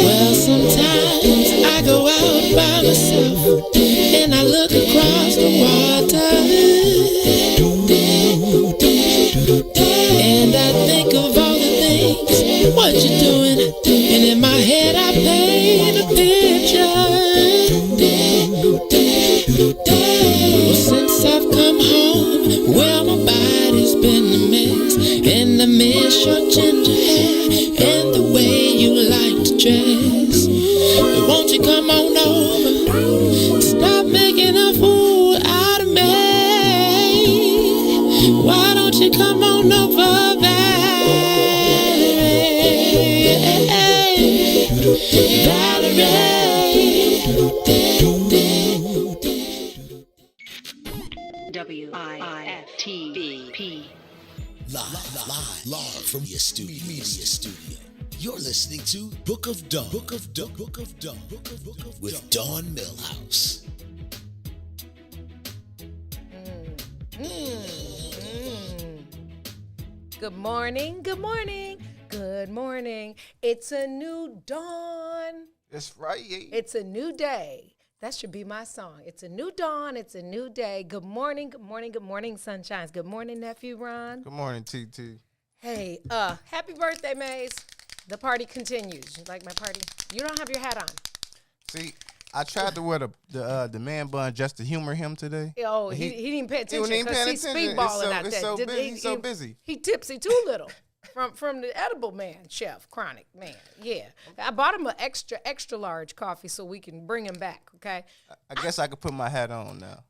Well, sometimes I go out by myself and I look across the water, and I think of all the things what you're doing, and in my head I paint a picture. Well, since I've come home, well, my body's been a mess, and I miss your ginger hair and the way you like to dress. But won't you come on over? Stop making a fool out of me. Why don't you come on over, Valerie? WIFTV. Live from your studio. You're listening to Book of Dawn. With Dawn Milhouse. Good morning. It's a new dawn. It's Friday. It's a new day. That should be my song. It's a new dawn. It's a new day. Good morning, sunshines. Good morning, nephew Ron. Good morning, TT. Hey, happy birthday, Maze. The party continues. You like my party? You don't have your hat on. See, I tried to wear the man bun just to humor him today. Oh, he didn't pay attention because he's speedballing out there. He's so busy. He tipsy too little. From the edible man, chef, chronic man. Yeah. I bought him an extra large coffee so we can bring him back, okay? I guess I could put my hat on now.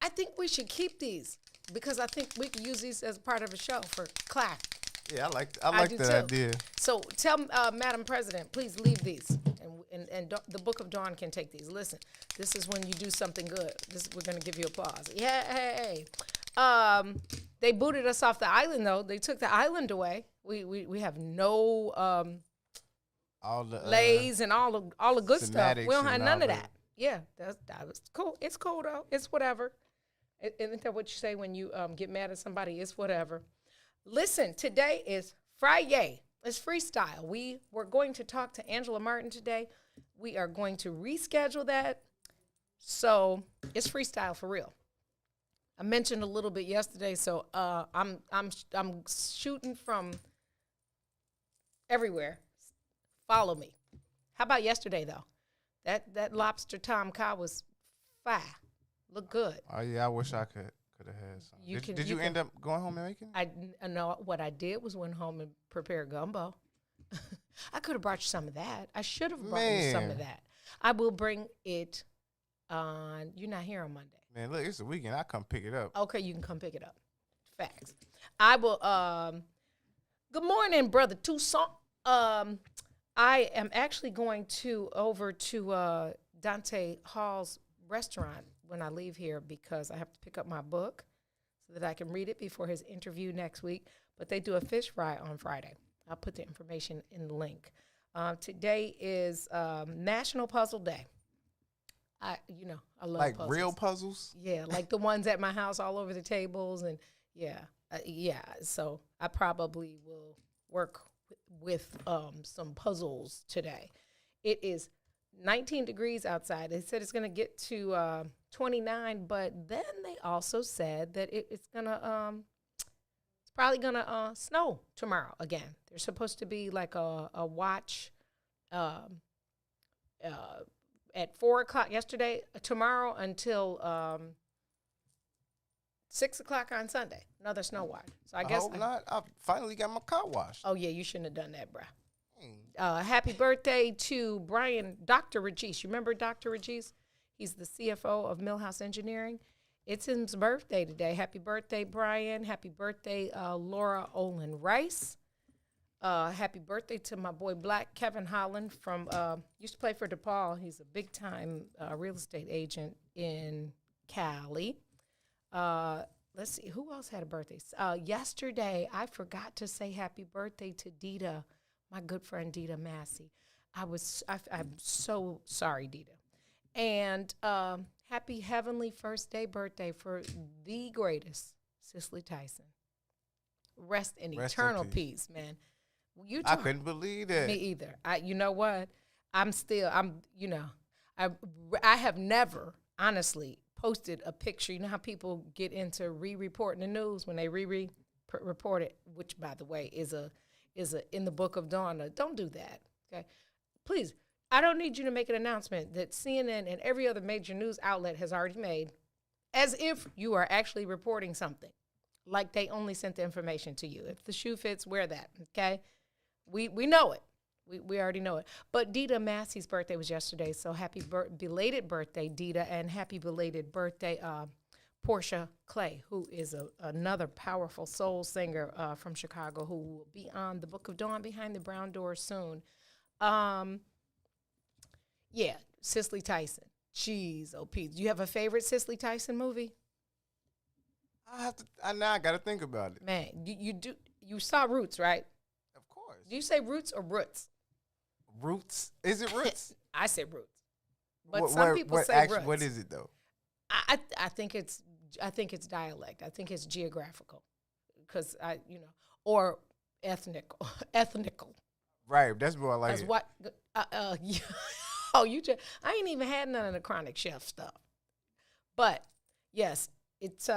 I think we should keep these because I think we can use these as part of a show for class. Yeah, I like that idea. So tell Madam President, please leave these, and the Book of Dawn can take these. Listen, this is when you do something good. We're going to give you applause. Yeah, hey. They booted us off the island, though. They took the island away. We have no all the lays and all the good stuff. We don't have none of that. Yeah, that was cool. It's cool though. It's whatever. Isn't that what you say when you get mad at somebody? It's whatever. Listen, today is Friday. It's freestyle. We were going to talk to Angela Martin today. We are going to reschedule that. So it's freestyle for real. I mentioned a little bit yesterday, so I'm shooting from everywhere. Follow me. How about yesterday though? That lobster Tom Kha was fire. Looked good. Oh yeah, I wish I could have had some. Did you end up going home and making it? I know what I did was went home and prepared gumbo. I could have brought you some of that. I should have brought you some of that. I will bring it on. You're not here on Monday. Man, look, it's the weekend. I'll come pick it up. Okay, you can come pick it up. Facts. I will. Good morning, Brother Toussaint. I am actually going over to Dante Hall's restaurant when I leave here because I have to pick up my book so that I can read it before his interview next week. But they do a fish fry on Friday. I'll put the information in the link. Today is National Puzzle Day. I love like puzzles. Real puzzles. Yeah, like the ones at my house all over the tables, and yeah. So I probably will work with some puzzles today. It is 19 degrees outside. They said it's going to get to 29, but then they also said that it's probably gonna snow tomorrow again. There's supposed to be like a watch at 4:00 yesterday, tomorrow until 6:00 on Sunday. Another snow watch. So I guess hope not. I finally got my car washed. Oh yeah, you shouldn't have done that, bruh. Happy birthday to Dr. Regis. You remember Dr. Regis? He's the CFO of Milhouse Engineering. It's his birthday today. Happy birthday, Brian. Happy birthday, Laura Olin Rice. Happy birthday to my boy Black Kevin Holland from used to play for DePaul. He's a big time real estate agent in Cali. Let's see who else had a birthday. Yesterday I forgot to say happy birthday to Dita, my good friend Dita Massey. I'm so sorry, Dita. And happy heavenly first day birthday for the greatest, Cicely Tyson. Rest in eternal peace, man. I couldn't believe that. Me either. You know what? You know, I have never, honestly, posted a picture. You know how people get into re-reporting the news when they report it, which, by the way, is a in the Book of Dawn. Don't do that, okay? Please, I don't need you to make an announcement that CNN and every other major news outlet has already made, as if you are actually reporting something, like they only sent the information to you. If the shoe fits, wear that, okay? We know it. We already know it. But Dita Massey's birthday was yesterday, so happy belated birthday, Dita, and happy belated birthday, Portia Clay, who is another powerful soul singer from Chicago who will be on the Book of Dawn Behind the Brown Doors soon. Yeah, Cicely Tyson. Jeez, oh Pete. Do you have a favorite Cicely Tyson movie? I gotta think about it. Man, you do. You saw Roots, right? Of course. Do you say Roots or Roots? Roots? Is it Roots? I say Roots, but some people say Roots. What is it though? I think it's dialect. I think it's geographical, because or ethnical. Right. That's what I like. That's it. what. Oh, I ain't even had none of the Chronic Chef stuff, but yes, it's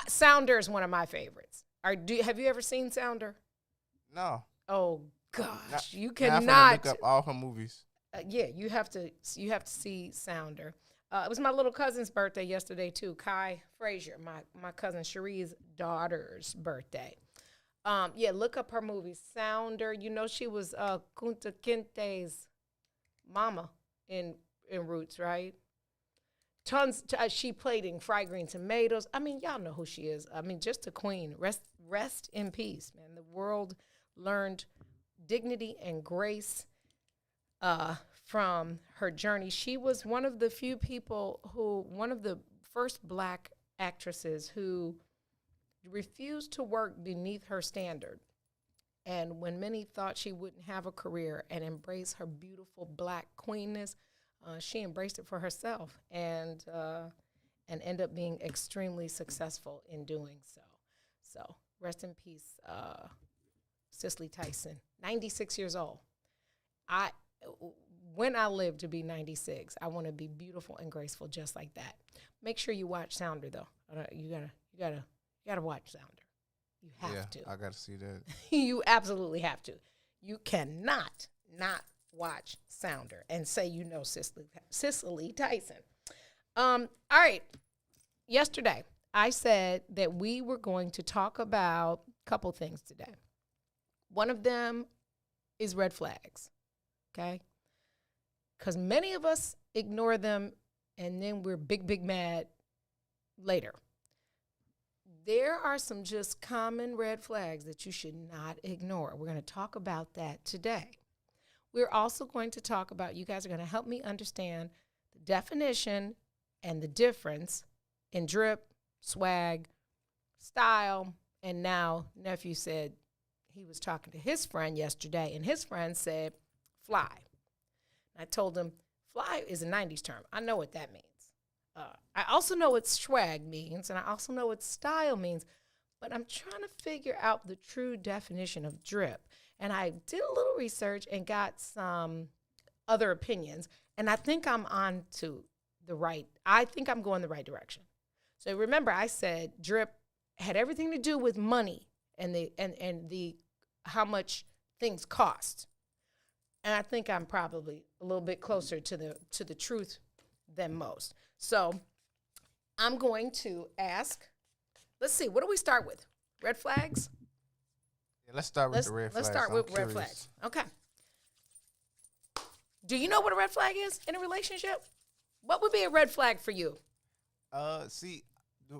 Sounder is one of my favorites. Have you ever seen Sounder? No. Oh gosh, you Now cannot I'm look up all her movies. Yeah, you have to see Sounder. It was my little cousin's birthday yesterday too. Kai Frazier, my cousin Cherie's daughter's birthday. Yeah, look up her movie Sounder. You know she was Kunta Kinte's mama in Roots, right? She played in Fried Green Tomatoes. I mean, y'all know who she is. I mean, just a queen. Rest in peace, man. The world learned dignity and grace from her journey. She was one of the first black actresses who refused to work beneath her standard. And when many thought she wouldn't have a career and embrace her beautiful black queenness, she embraced it for herself and ended up being extremely successful in doing so. So rest in peace, Cicely Tyson, 96 years old. When I live to be 96, I want to be beautiful and graceful just like that. Make sure you watch Sounder though. You gotta watch Sounder. You have to. I gotta see that. You absolutely have to. You cannot not watch Sounder and say you know Cicely Tyson. All right. Yesterday, I said that we were going to talk about a couple things today. One of them is red flags, okay? Because many of us ignore them, and then we're big mad later. There are some just common red flags that you should not ignore. We're going to talk about that today. We're also going to talk about, you guys are going to help me understand the definition and the difference in drip, swag, style, and now nephew said he was talking to his friend yesterday, and his friend said fly. I told him fly is a 90s term. I know what that means. I also know what swag means, and I also know what style means, but I'm trying to figure out the true definition of drip. And I did a little research and got some other opinions, and I think I'm going the right direction. So remember, I said drip had everything to do with money and the how much things cost. And I think I'm probably a little bit closer to the truth than most. So I'm going to ask, let's see, what do we start with? Red flags? Yeah, let's start with the red flags. Let's start with red flags. Okay. Do you know what a red flag is in a relationship? What would be a red flag for you? See,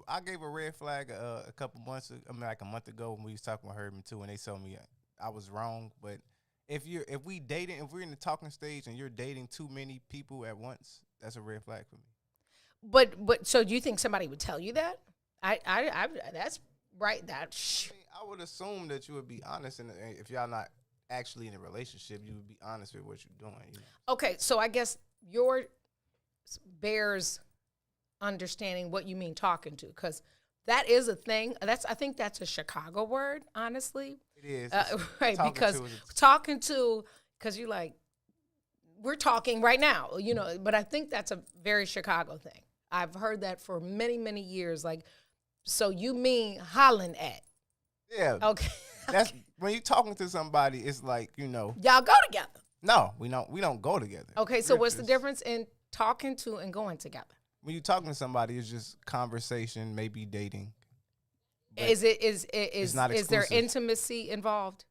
I gave a red flag a couple months, like a month ago when we was talking with Herman too, and they told me I was wrong. But if we're in the talking stage and you're dating too many people at once, that's a red flag for me. But so do you think somebody would tell you that? I that's right. I would assume that you would be honest, and if y'all not actually in a relationship, you would be honest with what you're doing. You know? Okay, so I guess your bears understanding what you mean talking to, because that is a thing. I think that's a Chicago word, honestly. It is. Right, because talking to, because you're like, we're talking right now, you know, but I think that's a very Chicago thing. I've heard that for many, many years. Like, so you mean hollering at. Yeah. Okay. That's when you're talking to somebody, it's like, you know. Y'all go together. No, we don't go together. Okay, so what's the difference in talking to and going together? When you're talking to somebody, it's just conversation, maybe dating. Is not there exclusive. intimacy involved?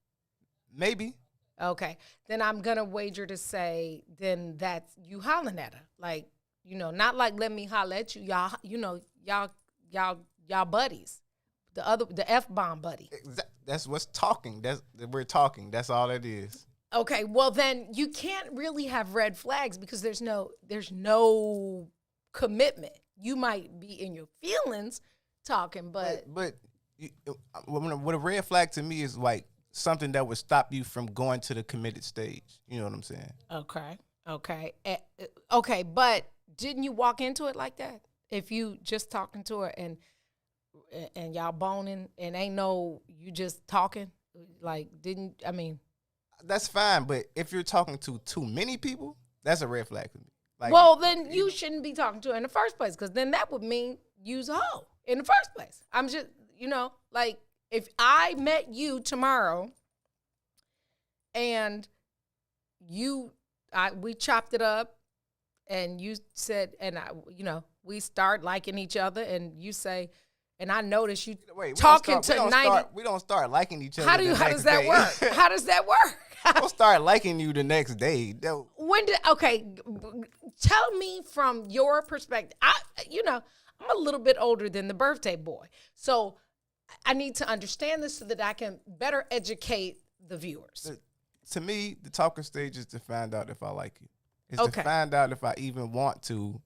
Maybe. Okay, then I'm gonna wager to say then that's you hollering at her, like, you know, not like let me holler at you, y'all, you know, y'all buddies, the F-bomb buddy. That's what's talking. We're talking. That's all it is. Okay, well then you can't really have red flags because there's no commitment. You might be in your feelings talking, but what a red flag to me is like something that would stop you from going to the committed stage. You know what I'm saying? Okay, but didn't you walk into it like that? If you just talking to her and y'all boning and ain't no, you just talking, like, That's fine, but if you're talking to too many people, that's a red flag to me. Like, well, then you shouldn't be talking to her in the first place, because then that would mean you's a hoe in the first place. I'm just, you know, like, if I met you tomorrow and we chopped it up and you said, and we start liking each other and you say, and I notice you talking to 90. We don't start liking each other. How does that work? How does that work? We'll start liking you the next day. Tell me from your perspective. I'm a little bit older than the birthday boy. So I need to understand this so that I can better educate the viewers. To me, the talking stage is to find out if I like you. It's to find out if I even want to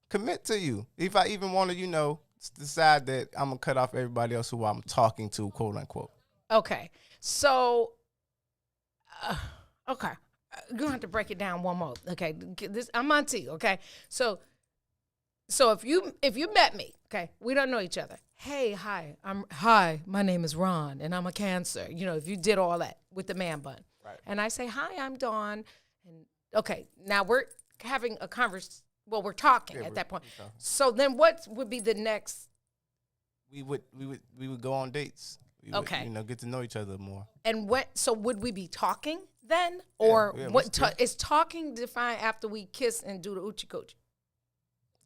commit to you. If I even want to, decide that I'm going to cut off everybody else who I'm talking to, quote unquote. Okay. So, you're going to have to break it down one more. Okay. I'm on to you. Okay. So if you met me, okay, we don't know each other. Hey, hi, my name is Ron and I'm a Cancer. You know, if you did all that with the man bun. Right. And I say, hi, I'm Dawn. And okay, now we're having a conversation. Well, we're talking at that point. So then what would be the next? We would go on dates. We would, get to know each other more. And so would we be talking then? Or is talking defined after we kiss and do the oochie coochie?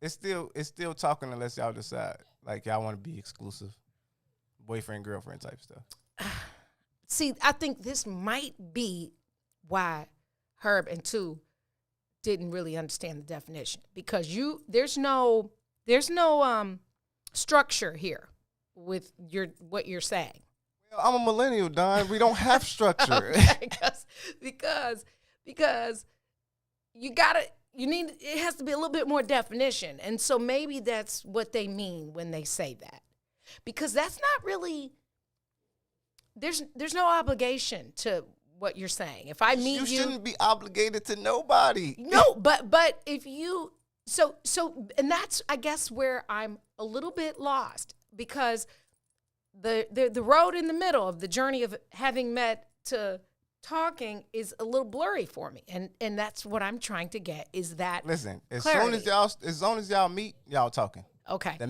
It's still talking unless y'all decide. Like, y'all want to be exclusive. Boyfriend, girlfriend type stuff. See, I think this might be why Herb and Two didn't really understand the definition, because there's no structure here with what you're saying. Well, I'm a millennial, Don. We don't have structure. Okay, because it has to be a little bit more definition. And so maybe that's what they mean when they say that. Because that's not really, there's no obligation to what you're saying. If I meet you shouldn't be obligated to nobody. No, but if you and that's, I guess, where I'm a little bit lost, because the road in the middle of the journey of having met to talking is a little blurry for me, and that's what I'm trying to get, is that listen, clarity. as soon as y'all meet, y'all talking. Okay. The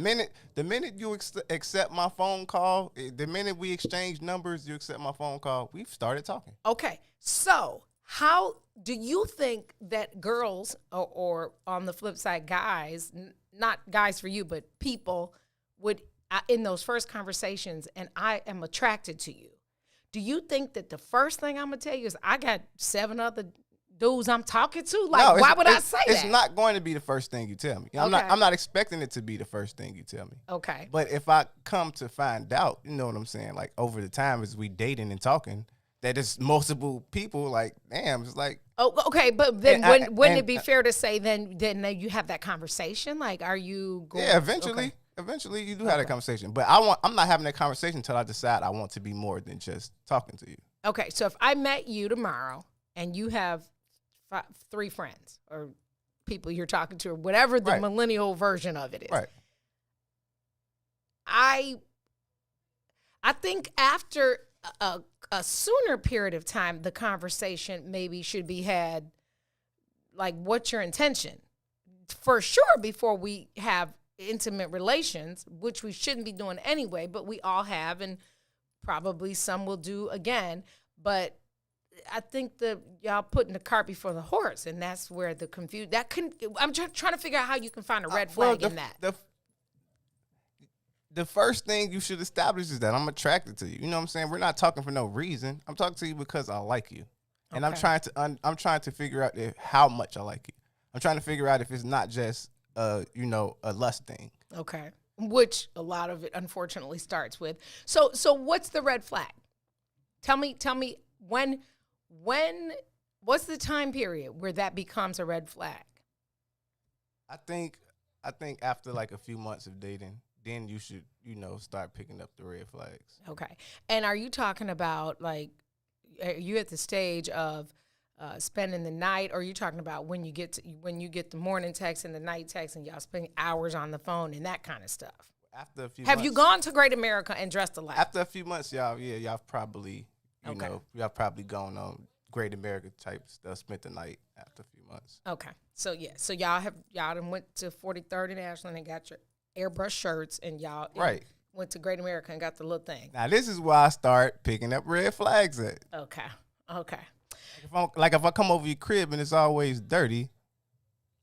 minute you accept my phone call, the minute we exchange numbers, you accept my phone call, we've started talking. Okay. So how do you think that girls, or on the flip side, guys, not guys for you, but people would, in those first conversations, and I am attracted to you, do you think that the first thing I'm going to tell you is I got 7 other dudes I'm talking to? Like, no, why would I say that? It's not going to be the first thing you tell me. I'm not expecting it to be the first thing you tell me. Okay. But if I come to find out, you know what I'm saying, like over the time as we dating and talking, that it's multiple people, like, damn, it's like. Oh, okay, but then wouldn't it be fair to say then you have that conversation? Like, are you going? Yeah, eventually. Okay. Eventually, you do have that conversation. But I'm not having that conversation until I decide I want to be more than just talking to you. Okay, so if I met you tomorrow and you have 3 friends or people you're talking to or whatever the millennial version of it is. Right. I think after a sooner period of time, the conversation maybe should be had, like, what's your intention? For sure, before we have intimate relations, which we shouldn't be doing anyway, but we all have, and probably some will do again. But I think that y'all putting the cart before the horse, and that's where the confusion. I'm trying to figure out how you can find a red flag in that. The first thing you should establish is that I'm attracted to you. You know what I'm saying? We're not talking for no reason. I'm talking to you because I like you, and I'm trying to figure out how much I like you. I'm trying to figure out if it's not just a lust thing. Okay, which a lot of it unfortunately starts with. So what's the red flag? Tell me when what's the time period where that becomes a red flag? I think after like a few months of dating, then you should, start picking up the red flags. Okay. And are you talking about, like, are you at the stage of spending the night, or are you talking about when you get the morning text and the night text and y'all spending hours on the phone and that kind of stuff? After a few Have months, you gone to Great America and dressed alike? After a few months, y'all probably, y'all probably gone on Great America type stuff, spent the night after a few months. Okay. So y'all done went to 43rd and Ashland and got your airbrush shirts, and y'all went to Great America and got the little thing. Now this is where I start picking up red flags at. Okay. If I come over your crib and it's always dirty.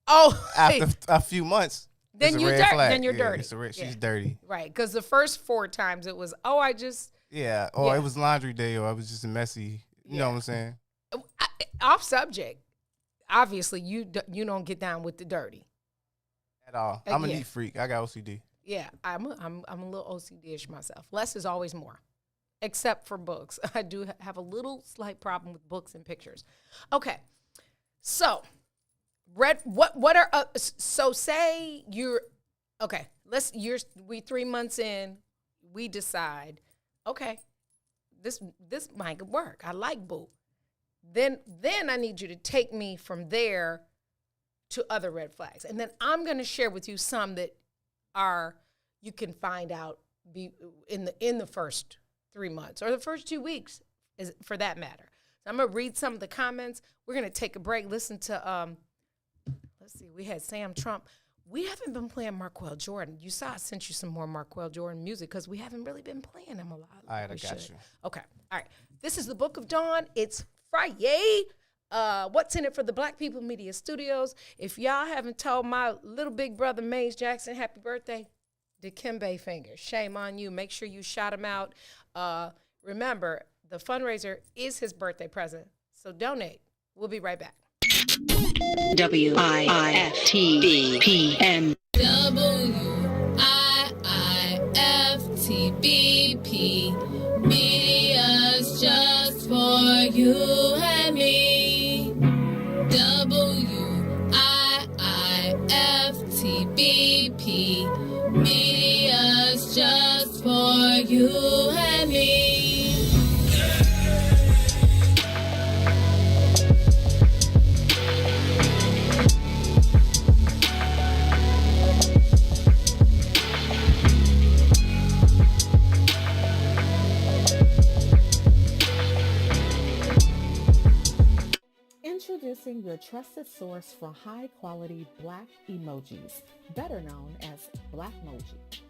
Oh, after a few months, then you're dirty. Then you're dirty. She's dirty. Right, because the first 4 times it was, it was laundry day, or I was just messy. You know what I'm saying? Off subject. Obviously, you don't get down with the dirty at all. I'm a neat freak. I got OCD. Yeah, I'm a little OCD-ish myself. Less is always more, except for books. I do have a little slight problem with books and pictures. Okay, so so say you're okay. We 3 months in, we decide, okay, this might work. I like boo. Then I need you to take me from there to other red flags. And then I'm going to share with you some that you can find out in the first 3 months or the first 2 weeks, for that matter. So I'm going to read some of the comments. We're going to take a break, listen to, let's see, we had Sam Trump. We haven't been playing Marquel Jordan. You saw I sent you some more Marquel Jordan music because we haven't really been playing him a lot. All right, I got you. Okay, all right. This is the Book of Dawn. It's Friday. What's in it for the Black People Media Studios? If y'all haven't told my little big brother Maze Jackson happy birthday, Dikembe Fingers, shame on you. Make sure you shout him out. Remember, the fundraiser is his birthday present, so donate. We'll be right back. WIIFTBPM. WIIFTBP. Media's just for you and me. WIIFTBP. Media's just for you and me. Introducing your trusted source for high-quality Black emojis, better known as Blackmoji.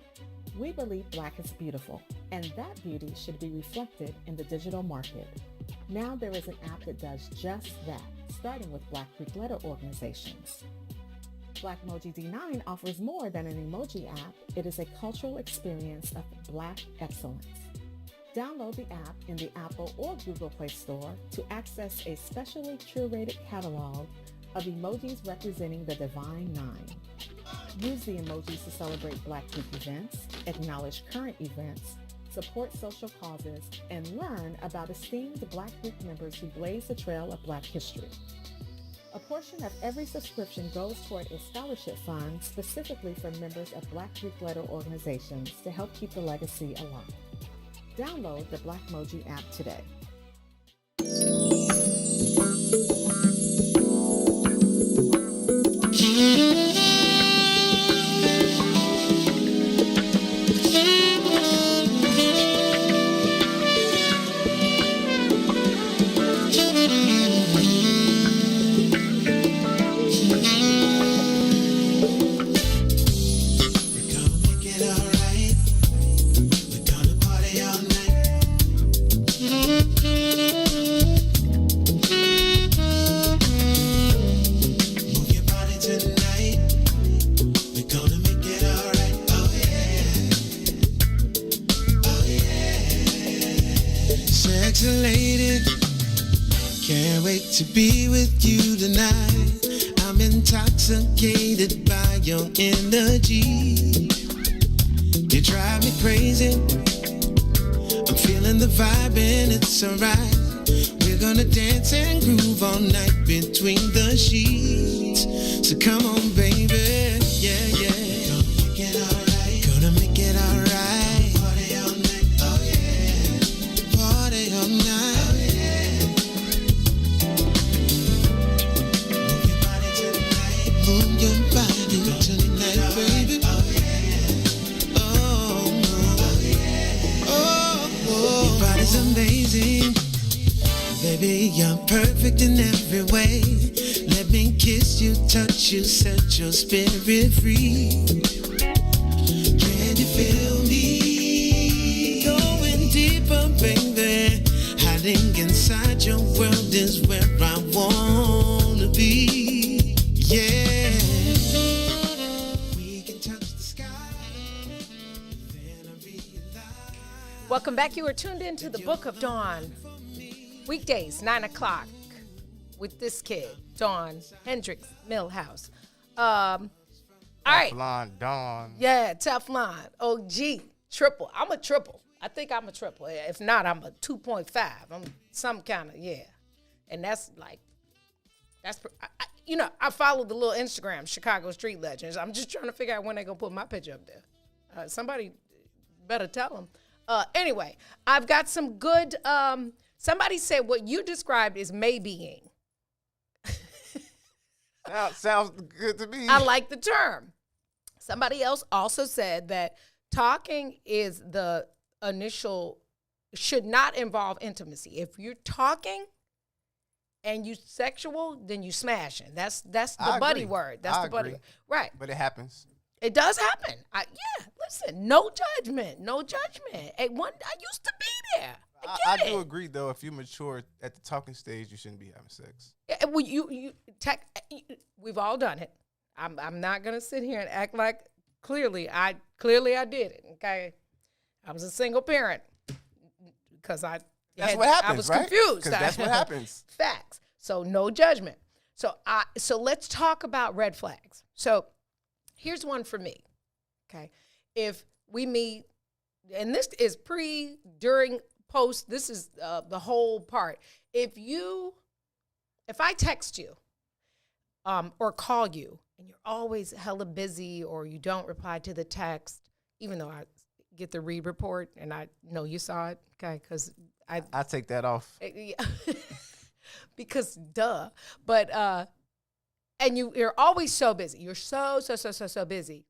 We believe Black is beautiful, and that beauty should be reflected in the digital market. Now there is an app that does just that, starting with Black Greek letter organizations. Blackmoji D9 offers more than an emoji app. It is a cultural experience of Black excellence. Download the app in the Apple or Google Play Store to access a specially curated catalog of emojis representing the Divine Nine. Use the emojis to celebrate Black Greek events, acknowledge current events, support social causes, and learn about esteemed Black Greek members who blaze the trail of Black history. A portion of every subscription goes toward a scholarship fund specifically for members of Black Greek letter organizations to help keep the legacy alive. Download the Blackmoji app today. Can't wait to be with you tonight. I'm intoxicated by your energy. You drive me crazy. I'm feeling the vibe and it's alright. We're gonna dance and groove all night between the sheets. So come on, baby, yeah, yeah. Gonna make it alright. Gonna make it alright. Party all night, oh yeah. Party all night. Move your body tonight, baby. Oh, yeah. Oh, your body's amazing. Baby, you're perfect in every way. Let me kiss you, touch you, set your spirit free. Can you feel me? Going deeper, baby. Hiding inside your world is where I wanna be. Yeah. Welcome back. You are tuned into the Book of Dawn. Weekdays, 9 o'clock, with this kid, Dawn Hendricks Milhouse. All right. Teflon Dawn. Yeah, Teflon. OG. Triple. I'm a triple. I think I'm a triple. If not, I'm a 2.5. I'm some kind of, yeah. And that's like, I follow the little Instagram, Chicago Street Legends. I'm just trying to figure out when they're going to put my picture up there. Somebody better tell them. Anyway, I've got some good, somebody said what you described is maybeing. Sounds good to me. I like the term. Somebody else also said that talking is the initial, should not involve intimacy. If you're talking and you sexual, then you smashing. That's the buddy word. That's the buddy word. Right. But it happens. It does happen. Listen, no judgment. Hey, I used to be there. I do agree, though. If you mature at the talking stage, you shouldn't be having sex. Yeah, well, we've all done it. I'm not gonna sit here and act like clearly I did it. Okay, I was a single parent because I was confused. Because that's what happens. Facts. So no judgment. So let's talk about red flags. So here's one for me. Okay, if we meet, and this is pre, during, post. This is the whole part. If I text you, or call you, and you're always hella busy, or you don't reply to the text, even though I get the read report and I know you saw it, okay? Because I take that off. Because duh. But and you're always so busy. You're so busy.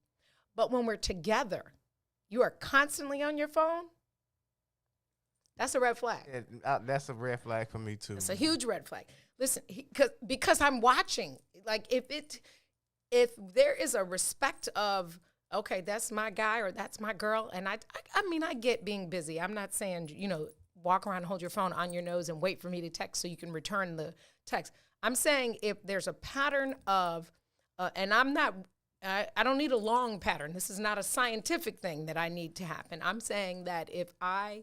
But when we're together, you are constantly on your phone. That's a red flag. Yeah, that's a red flag for me too. It's a huge red flag. Listen, because I'm watching. Like if there is a respect of, okay, that's my guy or that's my girl, and I mean, I get being busy. I'm not saying, walk around and hold your phone on your nose and wait for me to text so you can return the text. I'm saying if there's a pattern of, and I don't need a long pattern. This is not a scientific thing that I need to happen. I'm saying that if I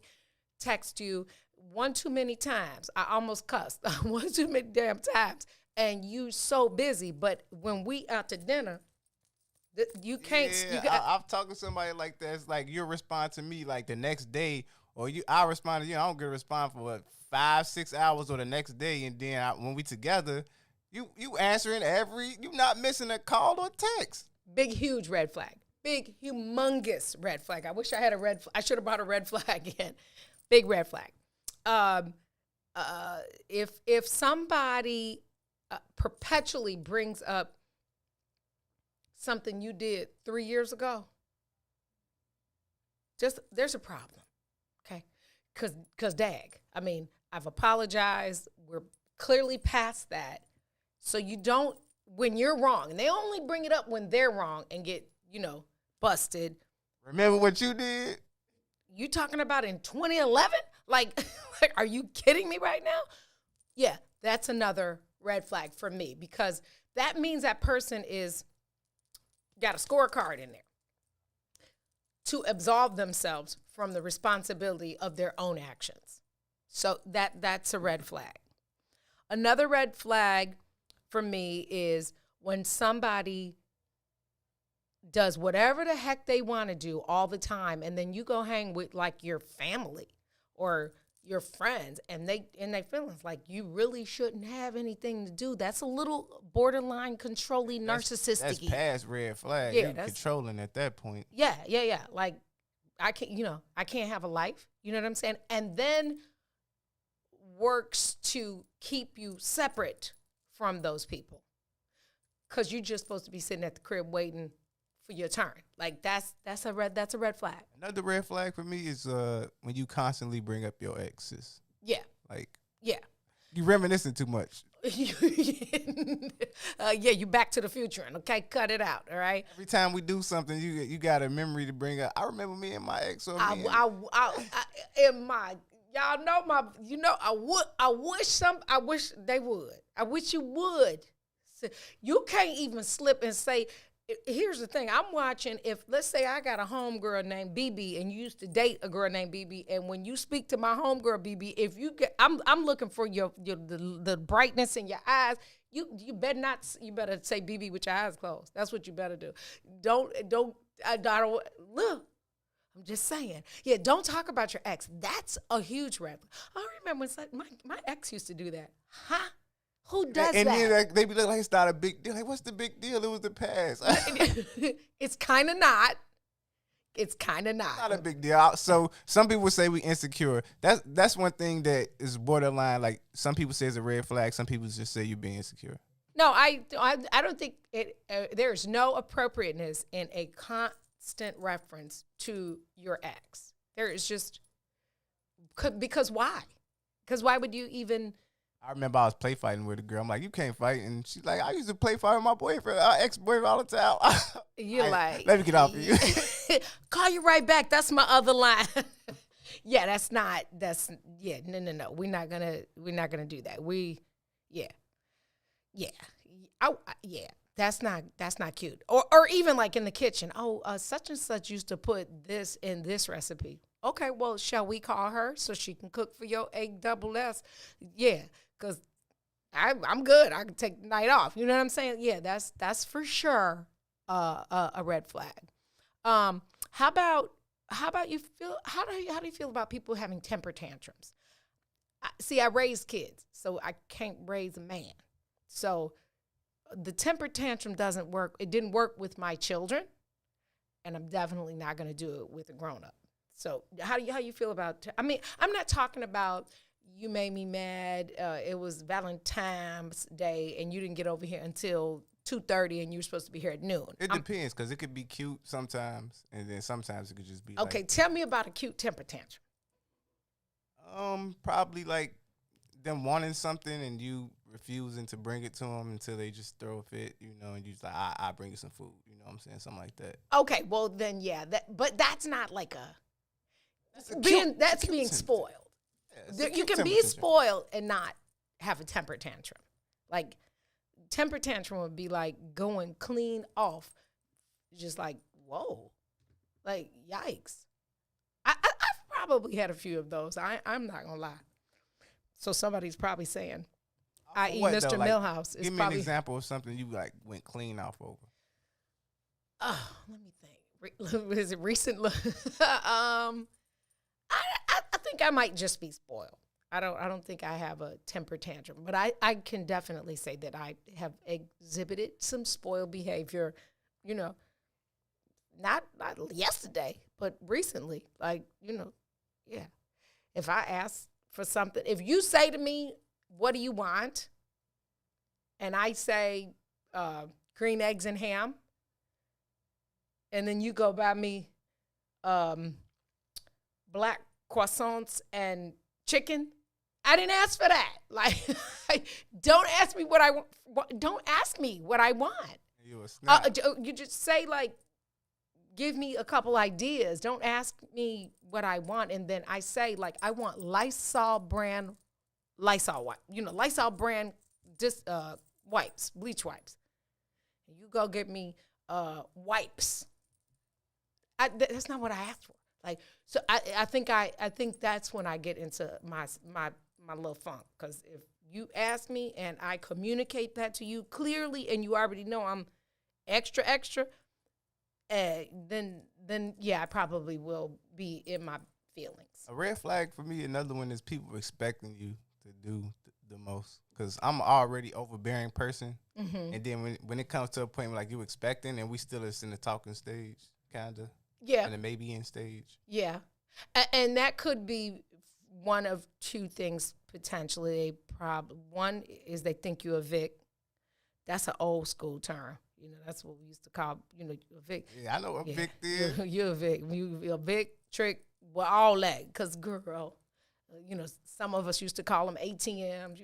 text you one too many times, I almost cussed, one too many damn times, and you so busy, but when we out to dinner, you can't. Yeah, I've talked to somebody like that. It's like you'll respond to me like the next day, or I respond to you. I don't get a response for 5-6 hours or the next day, and then when we together, you answering you not missing a call or text. Big huge red flag. Big humongous red flag. I wish I had I should have brought a red flag in. Big red flag. if somebody perpetually brings up something you did 3 years ago, there's a problem, okay? Because dag, I mean, I've apologized. We're clearly past that. So you don't, when you're wrong, and they only bring it up when they're wrong and get, busted. Remember what you did? You talking about in 2011? Like, are you kidding me right now? Yeah, that's another red flag for me, because that means that person got a scorecard in there to absolve themselves from the responsibility of their own actions. So that's a red flag. Another red flag for me is when somebody does whatever the heck they want to do all the time, and then you go hang with like your family or your friends, and they feelings like you really shouldn't have anything to do. That's a little borderline controlling, narcissistic. That's past red flag. Yeah, you're controlling at that point. Yeah. Like I can't have a life. You know what I'm saying? And then works to keep you separate from those people, because you're just supposed to be sitting at the crib waiting for your turn. Like that's a red flag. Another red flag for me is when you constantly bring up your exes. Yeah. Like, yeah. You reminiscing too much. Yeah, you Back to the Future, and okay, cut it out. All right. Every time we do something, you got a memory to bring up. I remember me and my ex. Or me y'all know I wish they would. I wish you would. You can't even slip and say, here's the thing. I'm watching, if let's say I got a homegirl named BB and you used to date a girl named BB, and when you speak to my homegirl BB, if you get, I'm looking for the brightness in your eyes. You better say BB with your eyes closed. That's what you better do. I don't look. I'm just saying. Yeah, don't talk about your ex. That's a huge red flag. I remember when my ex used to do that. Huh? Who does and that? And then they be like, it's not a big deal. Like, what's the big deal? It was the past. It's kind of not. It's kind of not. Not a big deal. So some people say we insecure. That's one thing that is borderline. Like, some people say it's a red flag. Some people just say you're being insecure. No, I don't think it. There's no appropriateness in a constant reference to your ex. There is just, because why? Because why would you even? I remember I was play fighting with a girl. I'm like, you can't fight. And she's like, I used to play fight with my boyfriend, ex-boyfriend all the time. You're like, let me get off of you. Call you right back. That's my other line. Yeah, no. We're not gonna do that. That's not cute. Or even like in the kitchen. Oh, such and such used to put this in this recipe. Okay, well, shall we call her so she can cook for your egg double S? Yeah, because I'm good. I can take the night off. You know what I'm saying? Yeah, that's for sure a red flag. How about you feel? How do you feel about people having temper tantrums? I raised kids, so I can't raise a man. So the temper tantrum doesn't work. It didn't work with my children, and I'm definitely not going to do it with a grown-up. So how you feel about? I mean, I'm not talking about you made me mad. It was Valentine's Day, and you didn't get over here until 2:30, and you were supposed to be here at noon. It depends, because it could be cute sometimes, and then sometimes it could just be okay. Tell me about a cute temper tantrum. Probably like them wanting something and you refusing to bring it to them until they just throw a fit, and you just like, I bring you some food, you know what I'm saying, something like that. Okay, well then, yeah, but that's not like that's being spoiled. Yeah, you can be spoiled and not have a temper tantrum. Like, temper tantrum would be like going clean off, just like, whoa, like, yikes. I've probably had a few of those. I'm not gonna lie. So somebody's probably saying, i.e. Mr. Milhouse is give me probably an example of something you like went clean off over. Oh, let me think. Is it recent? I think I might just be spoiled. I don't think I have a temper tantrum, but I can definitely say that I have exhibited some spoiled behavior, not yesterday, but recently. Like, yeah. If I ask for something. If you say to me, what do you want? And I say green eggs and ham. And then you go buy me black croissants and chicken. I didn't ask for that. Like, don't ask me what I want. Don't ask me what I want. You a snap. You just say, like, give me a couple ideas. Don't ask me what I want. And then I say, like, I want Lysol brand Lysol brand wipes, bleach wipes. And you go get me wipes. That's not what I asked for. Like, so I think that's when I get into my little funk. Because if you ask me and I communicate that to you clearly, and you already know I'm extra, then yeah, I probably will be in my feelings. A red flag for me, another one is people expecting you to do the most. Because I'm already overbearing person. Mm-hmm. And then when it comes to a point where, like, you expecting and we still is in the talking stage, kind of. Yeah. And it may be in stage. Yeah. And that could be one of two things potentially. One is they think you're a Vic. That's an old school term. You know, that's what we used to call, a Vic. Yeah, I know what Vic is. You're a Vic. You're a Vic, trick, well, all that. Because, girl, some of us used to call them ATMs.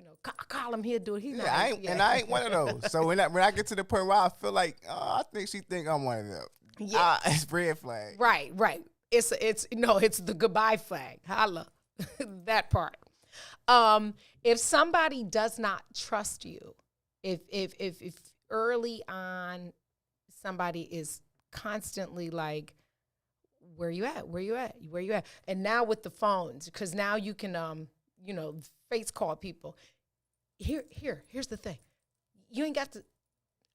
Call him here, do it. He's not. I ain't one of those. So when I get to the point where I feel like, I think she think I'm one of them. Yeah, it's red flag. Right. It's the goodbye flag. Holla, that part. If somebody does not trust you, if early on somebody is constantly like, where you at? And now with the phones, because now you can face call people. Here's the thing. You ain't got to.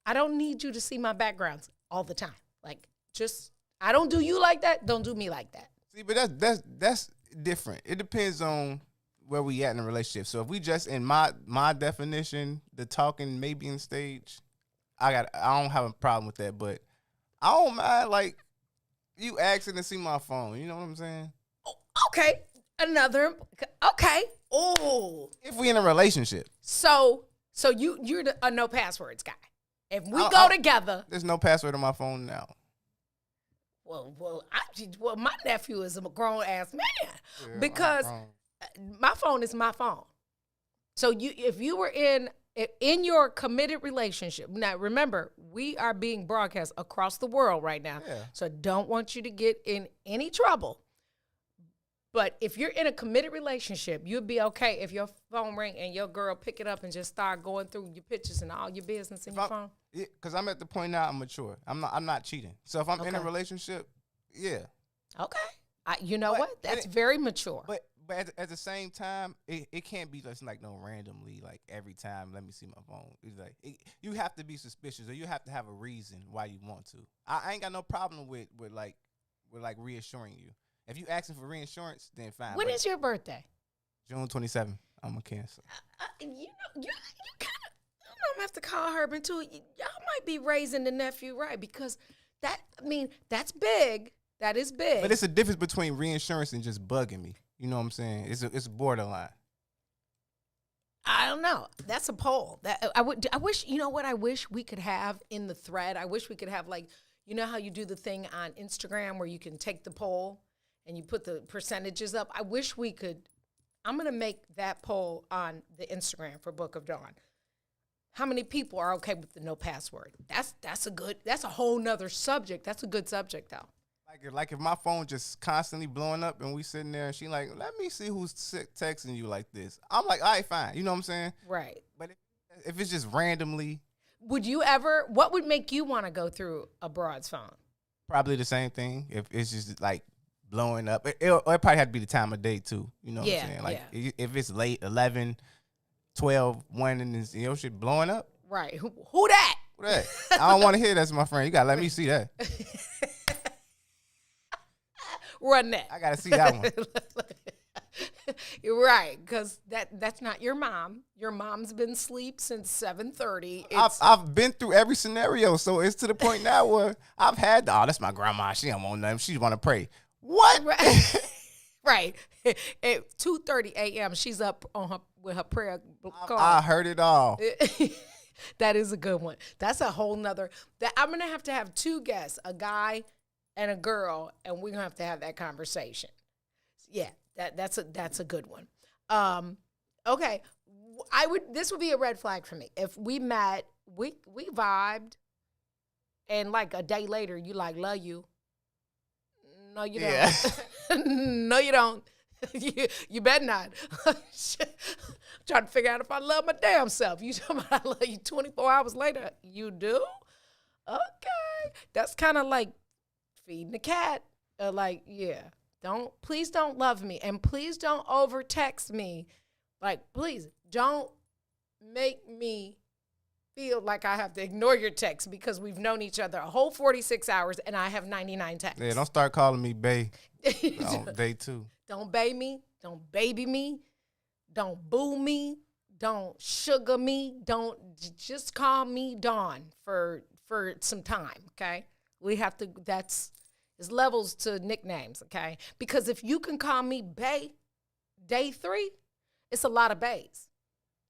I don't need you to see my backgrounds all the time. Like, just, I don't do you like that. Don't do me like that. See, but that's different. It depends on where we at in the relationship. So if we just, in my definition, the talking maybe in stage, I don't have a problem with that. But I don't mind, like, you asking to see my phone. You know what I'm saying? Okay. Okay. Oh. If we in a relationship. So you're a no passwords guy. If we go together. There's no password on my phone now. Well, my nephew is a grown ass man, because my phone is my phone. So if you were in your committed relationship, now remember, we are being broadcast across the world right now. Yeah. So I don't want you to get in any trouble. But if you're in a committed relationship, you'd be okay if your phone ring and your girl pick it up and just start going through your pictures and all your business in your phone. Yeah, because I'm at the point now I'm mature. I'm not cheating. So if I'm in a relationship, yeah. Okay. You know what? That's very mature. But at the same time, it can't be just like no randomly, like every time, let me see my phone. It's like you have to be suspicious, or you have to have a reason why you want to. I ain't got no problem with reassuring you. If you asking for reinsurance, then fine. When is your birthday? June 27th. I'm a Cancer. You kind of, I'm gonna have to call Herman too. Y'all might be raising the nephew right, because that's big. That is big. But it's a difference between reinsurance and just bugging me. You know what I'm saying? It's borderline. I don't know. That's a poll. I wish. You know what? I wish we could have in the thread. I wish we could have, like, you know how you do the thing on Instagram where you can take the poll and you put the percentages up. I wish we could. I'm going to make that poll on the Instagram for Book of Dawn. How many people are okay with the no password? That's a whole nother subject. That's a good subject, though. Like if my phone just constantly blowing up and we sitting there and she like, let me see who's texting you like this. I'm like, all right, fine. You know what I'm saying? Right. But if it's just randomly. What would make you want to go through a broad's phone? Probably the same thing. If it's just like blowing up. It probably had to be the time of day too. You know what I'm saying? Like if it's late, 11, 12, 1, and your shit blowing up. Right. Who that? Who that? I don't want to hear that's my friend. You got to let me see that. Run that. I got to see that one. You're right, because that's not your mom. Your mom's been asleep since 7:30. I've been through every scenario, so it's to the point now where I've had, that's my grandma. She don't want nothing. She want to pray. What? Right. Right. At 2:30 a.m., she's up on her with her prayer card. I heard it all. That is a good one. That's a whole nother. That I'm gonna have to have two guests, a guy and a girl, and we're gonna have to have that conversation. Yeah, that's a good one. Okay, this would be a red flag for me if we met, we vibed, and like a day later you like love you. No, you don't. Yeah. No, you don't. You better not. Trying to figure out if I love my damn self. You talking about I love you 24 hours later? You do? Okay. That's kind of like feeding the cat. Please don't love me. And please don't over text me. Like, please don't make me feel like I have to ignore your text because we've known each other a whole 46 hours and I have 99 texts. Yeah, don't start calling me bae on day 2. Don't bae me. Don't baby me. Don't boo me. Don't sugar me. Don't just call me Dawn for some time, okay? We have to, there's levels to nicknames, okay? Because if you can call me bae day 3, it's a lot of baes.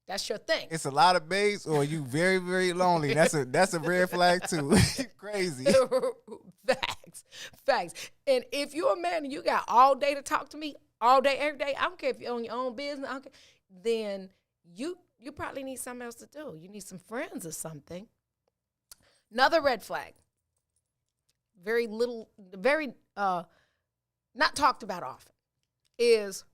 That's your thing. It's a lot of baes, or you very, very lonely. That's a red flag too. Crazy. Facts. And if you're a man and you got all day to talk to me, all day, every day, I don't care if you're on your own business, then you probably need something else to do. You need some friends or something. Another red flag. Very not talked about often is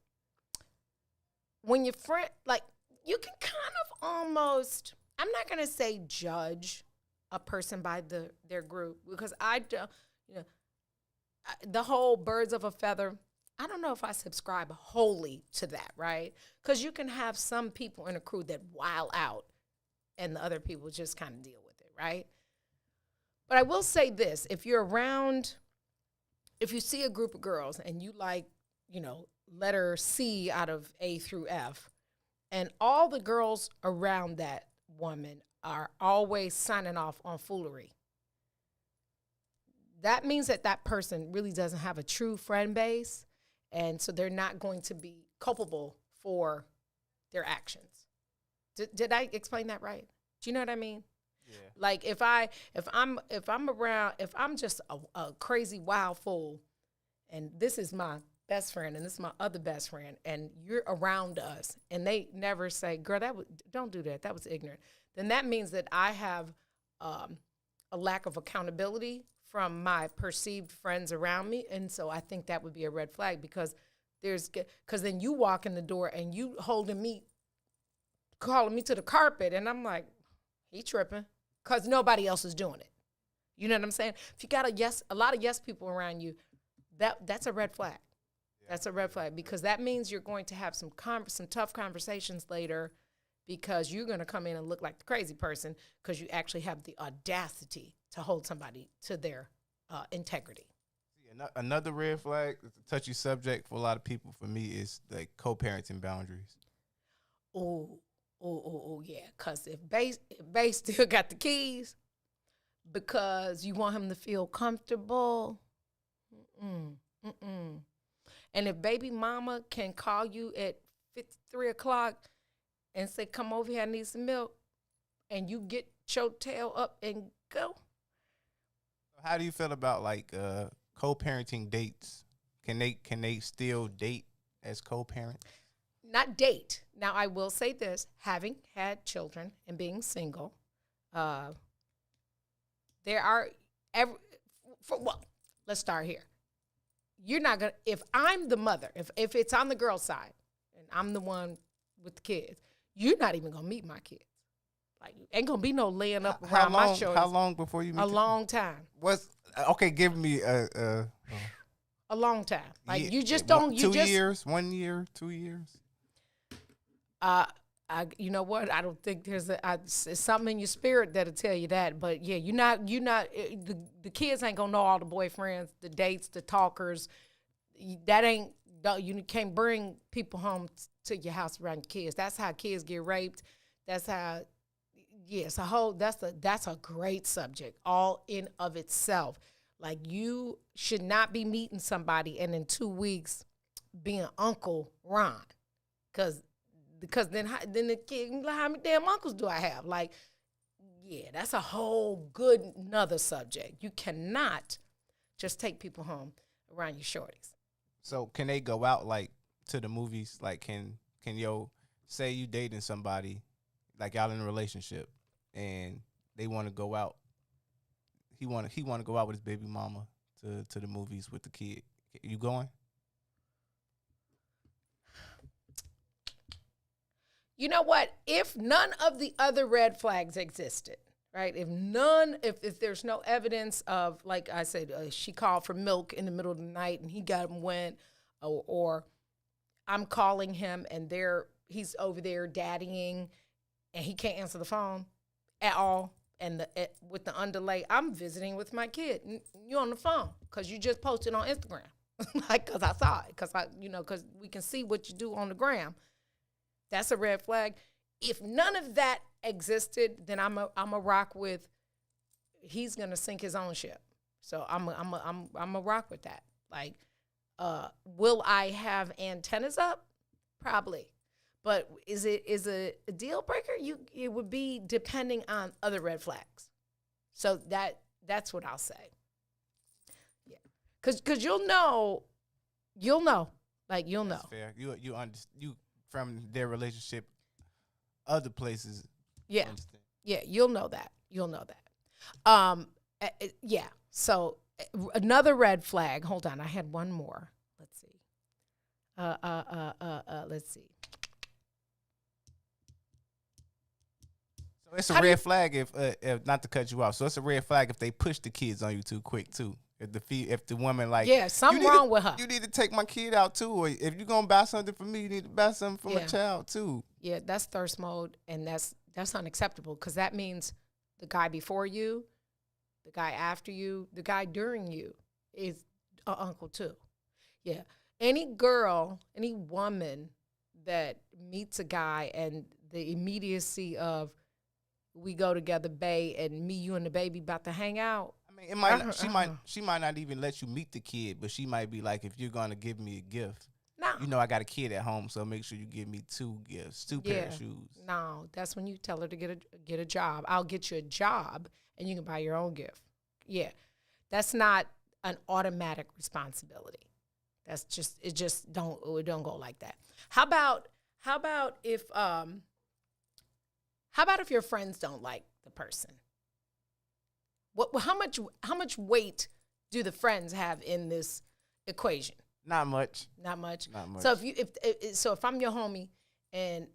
when your friend, like, you can kind of almost, I'm not going to say judge a person by their group because the whole birds of a feather, I don't know if I subscribe wholly to that, right? Because you can have some people in a crew that wild out and the other people just kind of deal with it, right? But I will say this, if you see a group of girls and you like, letter C out of A through F, and all the girls around that woman are always signing off on foolery, that means that person really doesn't have a true friend base, and so they're not going to be culpable for their actions. Did I explain that right? Do you know what I mean? Yeah. Like if I'm just a crazy wild fool, and this is my best friend and this is my other best friend, and you're around us, and they never say, "Girl, don't do that. That was ignorant." Then that means that I have a lack of accountability from my perceived friends around me, and so I think that would be a red flag because then you walk in the door and you calling me to the carpet, and I'm like, he tripping, because nobody else is doing it. You know what I'm saying? If you got a lot of yes people around you, that's a red flag. That's a red flag because that means you're going to have some tough conversations later because you're going to come in and look like the crazy person because you actually have the audacity to hold somebody to their integrity. Another red flag, it's a touchy subject for a lot of people, for me, is like co-parenting boundaries. Oh, yeah, because if Bae still got the keys because you want him to feel comfortable, and if baby mama can call you at 3 o'clock and say, come over here, I need some milk, and you get your tail up and go. How do you feel about like co-parenting dates? Can they still date as co-parents? Not date. Now, I will say this, having had children and being single, let's start here. You're not going to, if I'm the mother, if it's on the girl's side and I'm the one with the kids, you're not even going to meet my kids. Like, ain't going to be no laying up around my shoulders. How long before you meet A long time. Okay, give me a long time. Like, you just don't. 2 years, 1 year, 2 years? You know what? I don't think there's it's something in your spirit that'll tell you that. But yeah, the kids ain't gonna know all the boyfriends, the dates, the talkers. You can't bring people home to your house around your kids. That's how kids get raped. That's how. Yes, that's a great subject all in of itself. Like, you should not be meeting somebody and in 2 weeks being Uncle Ron, because then the kid, like, how many damn uncles do I have? Like, yeah, that's a whole good another subject. You cannot just take people home around your shorties. So can they go out like to the movies? Like can yo say you dating somebody, like y'all in a relationship, and they want to go out. He want to go out with his baby mama to the movies with the kid. You going? You know what? If none of the other red flags existed, right? If there's no evidence of, like I said, she called for milk in the middle of the night and he got him went, or I'm calling him and he's over there daddying and he can't answer the phone at all, and with the underlay, I'm visiting with my kid. You on the phone because you just posted on Instagram, like, because I saw it, because we can see what you do on the gram. That's a red flag. If none of that existed, then I'm a rock with. He's gonna sink his own ship. So I'm a rock with that. Like, will I have antennas up? Probably, but is it a deal breaker? It would be depending on other red flags. So that's what I'll say. Yeah, because you'll know, like you'll know. That's fair. You from their relationship, other places. Yeah, understand. Yeah, you'll know that. Yeah. So another red flag. Hold on, I had one more. Let's see. Let's see. So it's a red flag if not to cut you off. So it's a red flag if they push the kids on you too quick too. If the woman like, yeah, something wrong with her. You need to take my kid out too, or if you're gonna buy something for me, you need to buy something for my child too. Yeah, that's thirst mode, and that's unacceptable, because that means the guy before you, the guy after you, the guy during you is an uncle too. Yeah, any girl, any woman that meets a guy and the immediacy of we go together, bae, and me, you, and the baby about to hang out. I mean, she might not even let you meet the kid, but she might be like, if you're gonna give me a gift, I got a kid at home, so make sure you give me 2 gifts, 2 pair of shoes. No, that's when you tell her to get a job. I'll get you a job, and you can buy your own gift. Yeah, that's not an automatic responsibility. That's just it don't go like that. How about if your friends don't like the person? How much weight do the friends have in this equation? Not much. So if I'm your homie and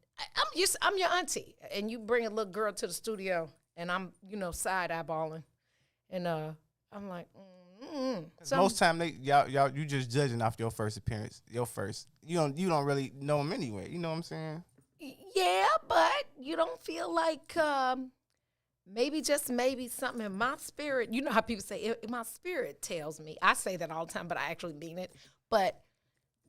I'm your auntie, and you bring a little girl to the studio and I'm side eyeballing, and I'm like, so most time y'all you just judging off your first appearance, you don't really know them anyway. You know what I'm saying? Yeah, but you don't feel like maybe something in my spirit. You know how people say, my spirit tells me. I say that all the time, but I actually mean it. But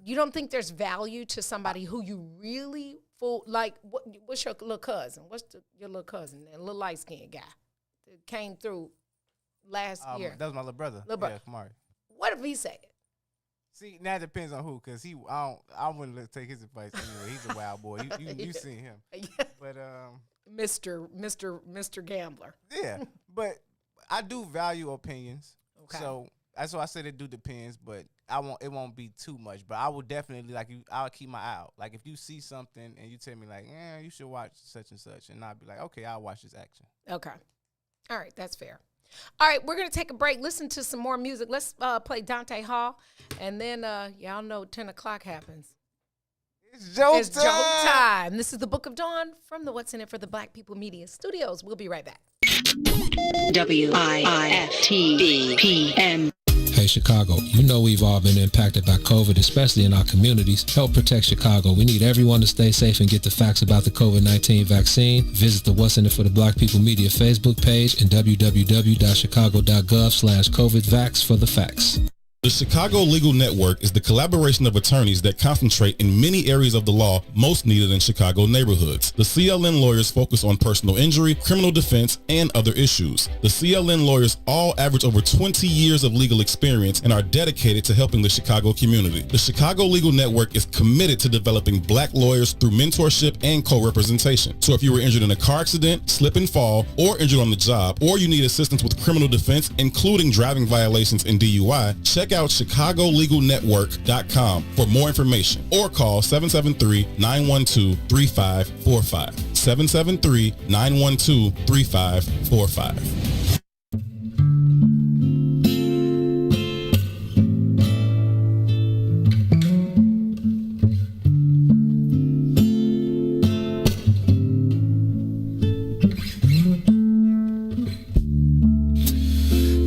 you don't think there's value to somebody who you really like? What's your little cousin? Your little cousin, that little light-skinned guy that came through last year? That was my little brother. Yeah, Kamari. What if he said it? See, now it depends on who, because I wouldn't take his advice anyway. He's a wild boy. You seen him. Yeah. But Mr. Gambler. Yeah, but I do value opinions. Okay. So that's why I said it do depends, but it won't be too much. But I will definitely I'll keep my eye out. Like if you see something and you tell me like, you should watch such and such, and I'll be like, okay, I'll watch this action. Okay. All right, that's fair. All right, we're going to take a break, listen to some more music. Let's play Dante Hall, and then y'all know 10 o'clock happens. It's joke time. This is the Book of Dawn from the What's in It for the Black People Media Studios. We'll be right back. WIFTBPM. Hey Chicago, you know we've all been impacted by COVID, especially in our communities. Help protect Chicago. We need everyone to stay safe and get the facts about the COVID-19 vaccine. Visit the What's in It for the Black People Media Facebook page and www.chicago.gov/COVIDVax for the facts. The Chicago Legal Network is the collaboration of attorneys that concentrate in many areas of the law most needed in Chicago neighborhoods. The CLN lawyers focus on personal injury, criminal defense, and other issues. The CLN lawyers all average over 20 years of legal experience and are dedicated to helping the Chicago community. The Chicago Legal Network is committed to developing black lawyers through mentorship and co-representation. So if you were injured in a car accident, slip and fall, or injured on the job, or you need assistance with criminal defense, including driving violations and DUI, check out ChicagoLegalNetwork.com for more information or call 773-912-3545. 773-912-3545.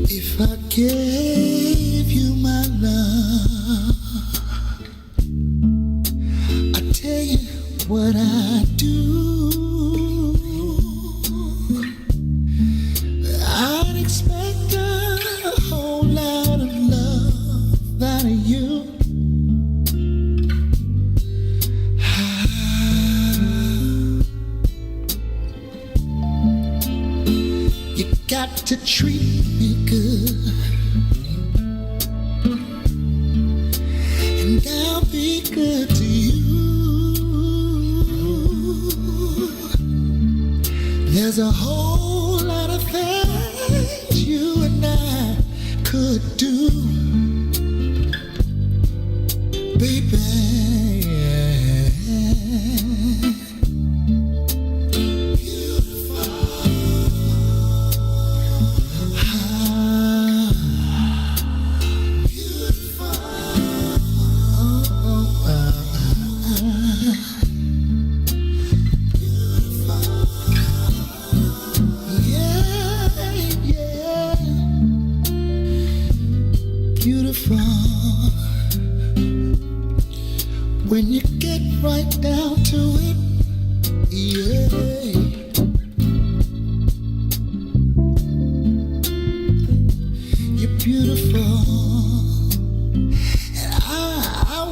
If I gave you my love, I tell you what I do. I'd expect a whole lot of love out of you. You got to treat me good, and I'll be good to you. There's a whole lot of things you and I could do, baby. Beautiful. When you get right down to it, yeah. You're beautiful. And I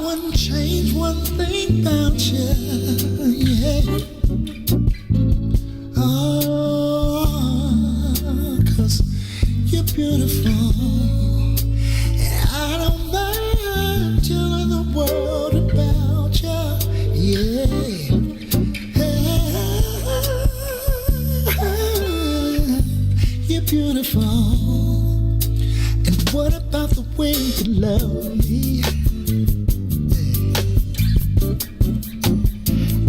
wouldn't change one thing about you, yeah. Oh, 'cause you're beautiful. I don't mind telling the world about you, yeah. You're beautiful. And what about the way you love me?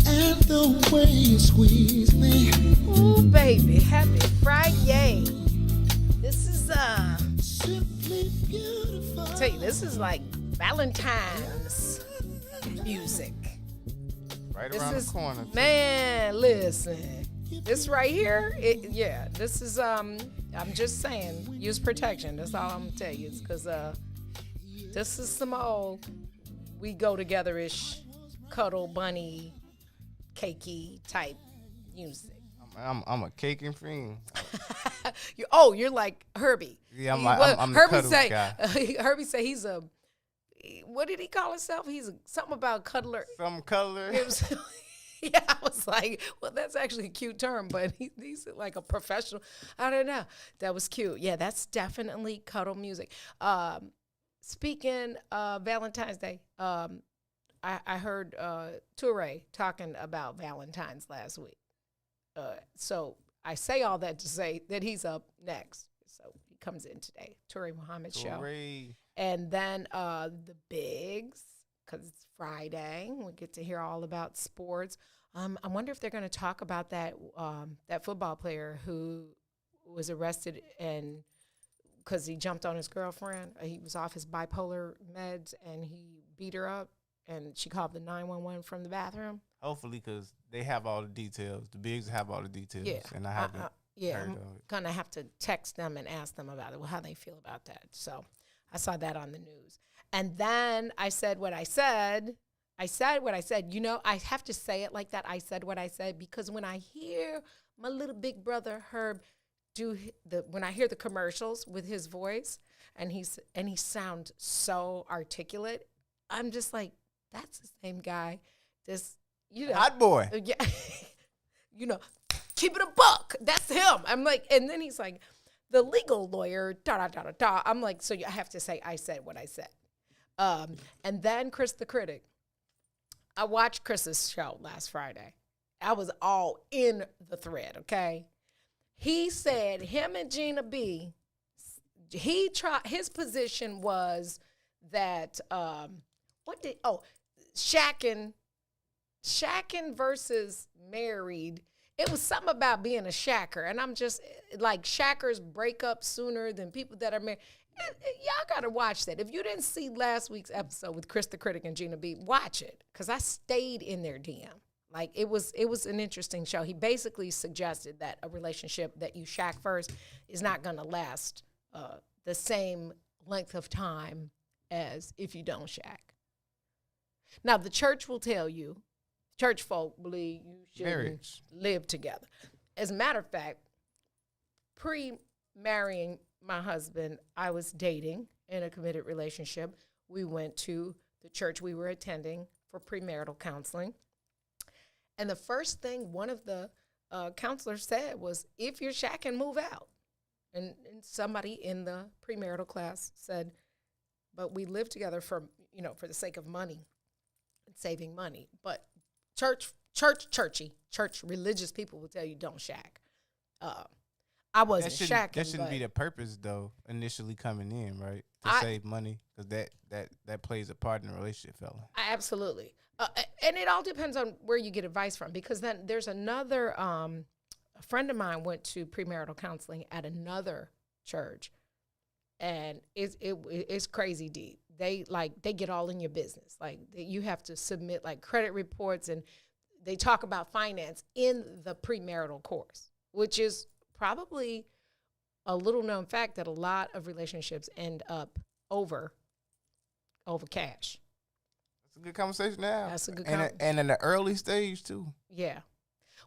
And the way you squeeze me. Ooh, baby, happy Friday. This is Simply beautiful. I tell you, this is like Valentine's music. Right This around is, the corner. man, listen. This right here, this is I'm just saying, use protection. That's all I'm gonna tell you. It's because this is some old we go together-ish, cuddle bunny, cakey type music. I'm a caking fiend. You're like Herbie. Yeah, I'm the Herbie cuddle say, guy. Herbie say he's a, what did he call himself? He's something about cuddler. Some color. It was, yeah, I was like, well, that's actually a cute term, but he's like a professional. I don't know. That was cute. Yeah, that's definitely cuddle music. Speaking of Valentine's Day, I heard Toure talking about Valentine's last week. So I say all that to say that he's up next. So he comes in today, Toure Muhammad's show. Toure. And then the bigs, because it's Friday. We get to hear all about sports. I wonder if they're going to talk about that football player who was arrested and because he jumped on his girlfriend. He was off his bipolar meds and he beat her up, and she called the 911 from the bathroom. Hopefully, because they have all the details. The bigs have all the details. Yeah. And I haven't heard I'm of it. going to have to text them and ask them about it, how they feel about that. So I saw that on the news. And then I said what I said. I said what I said. You know, I have to say it like that. I said what I said because when I hear my little big brother Herb when I hear the commercials with his voice and he sounds so articulate, I'm just like, that's the same guy. Just, hot boy. Yeah, keep it a buck. That's him. I'm like, and then he's like, the legal lawyer, da da da da da. I'm like, so I have to say, I said what I said. And then Chris the Critic. I watched Chris's show last Friday. I was all in the thread, okay? He said him and Gina B, his position was that, shacking versus married. It was something about being a shacker. And I'm just like, shackers break up sooner than people that are married. Y'all got to watch that. If you didn't see last week's episode with Chris the Critic and Gina B, watch it, because I stayed in their DM. Like, it was an interesting show. He basically suggested that a relationship that you shack first is not going to last the same length of time as if you don't shack. Now, the church will tell you, church folk believe you shouldn't live together. As a matter of fact, pre-marrying my husband, I was dating in a committed relationship. We went to the church we were attending for premarital counseling. And the first thing one of the counselors said was, if you're shacking, move out. And somebody in the premarital class said, but we live together for the sake of money and saving money. But church religious people will tell you don't shack. I wasn't shacking. That shouldn't be the purpose, though, initially coming in, right? To save money, because that plays a part in the relationship, fella. Absolutely. And it all depends on where you get advice from, because then there's another, a friend of mine went to premarital counseling at another church, and it's crazy deep. They get all in your business. Like, you have to submit like credit reports, and they talk about finance in the premarital course, which is probably a little known fact that a lot of relationships end up over cash. That's a good conversation now. That's a good and in the early stage too. Yeah.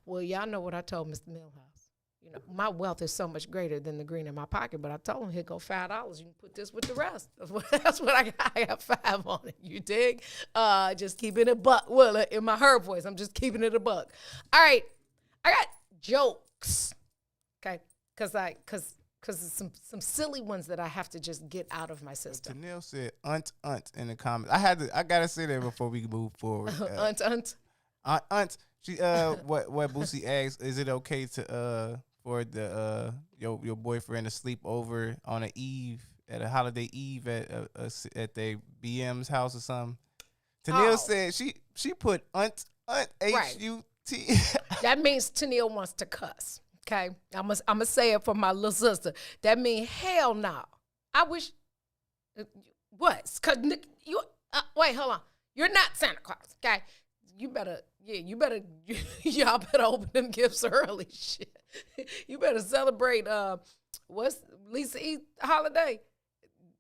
Well, y'all know what I told Mr. Milhouse. My wealth is so much greater than the green in my pocket, but I told him, here go $5. You can put this with the rest. That's what I got. I got 5 on it. You dig? Just keeping it buck. Well, in my herb voice, I'm just keeping it a buck. All right. I got jokes. Okay, because it's some silly ones that I have to just get out of my system. Tanil said unt in the comments. I gotta say that before we move forward. Unt. She what Boosie asked, is it okay to for the your boyfriend to sleep over on a eve at a holiday eve at their BM's house or something? Tanil said she put unt H-U-T. That means Tanil wants to cuss. Okay, I'm gonna say it for my little sister. That means hell no. I wish. What? Cause you wait, hold on. You're not Santa Claus. Okay, y'all better open them gifts early. Shit, you better celebrate. What's Lisa E. holiday?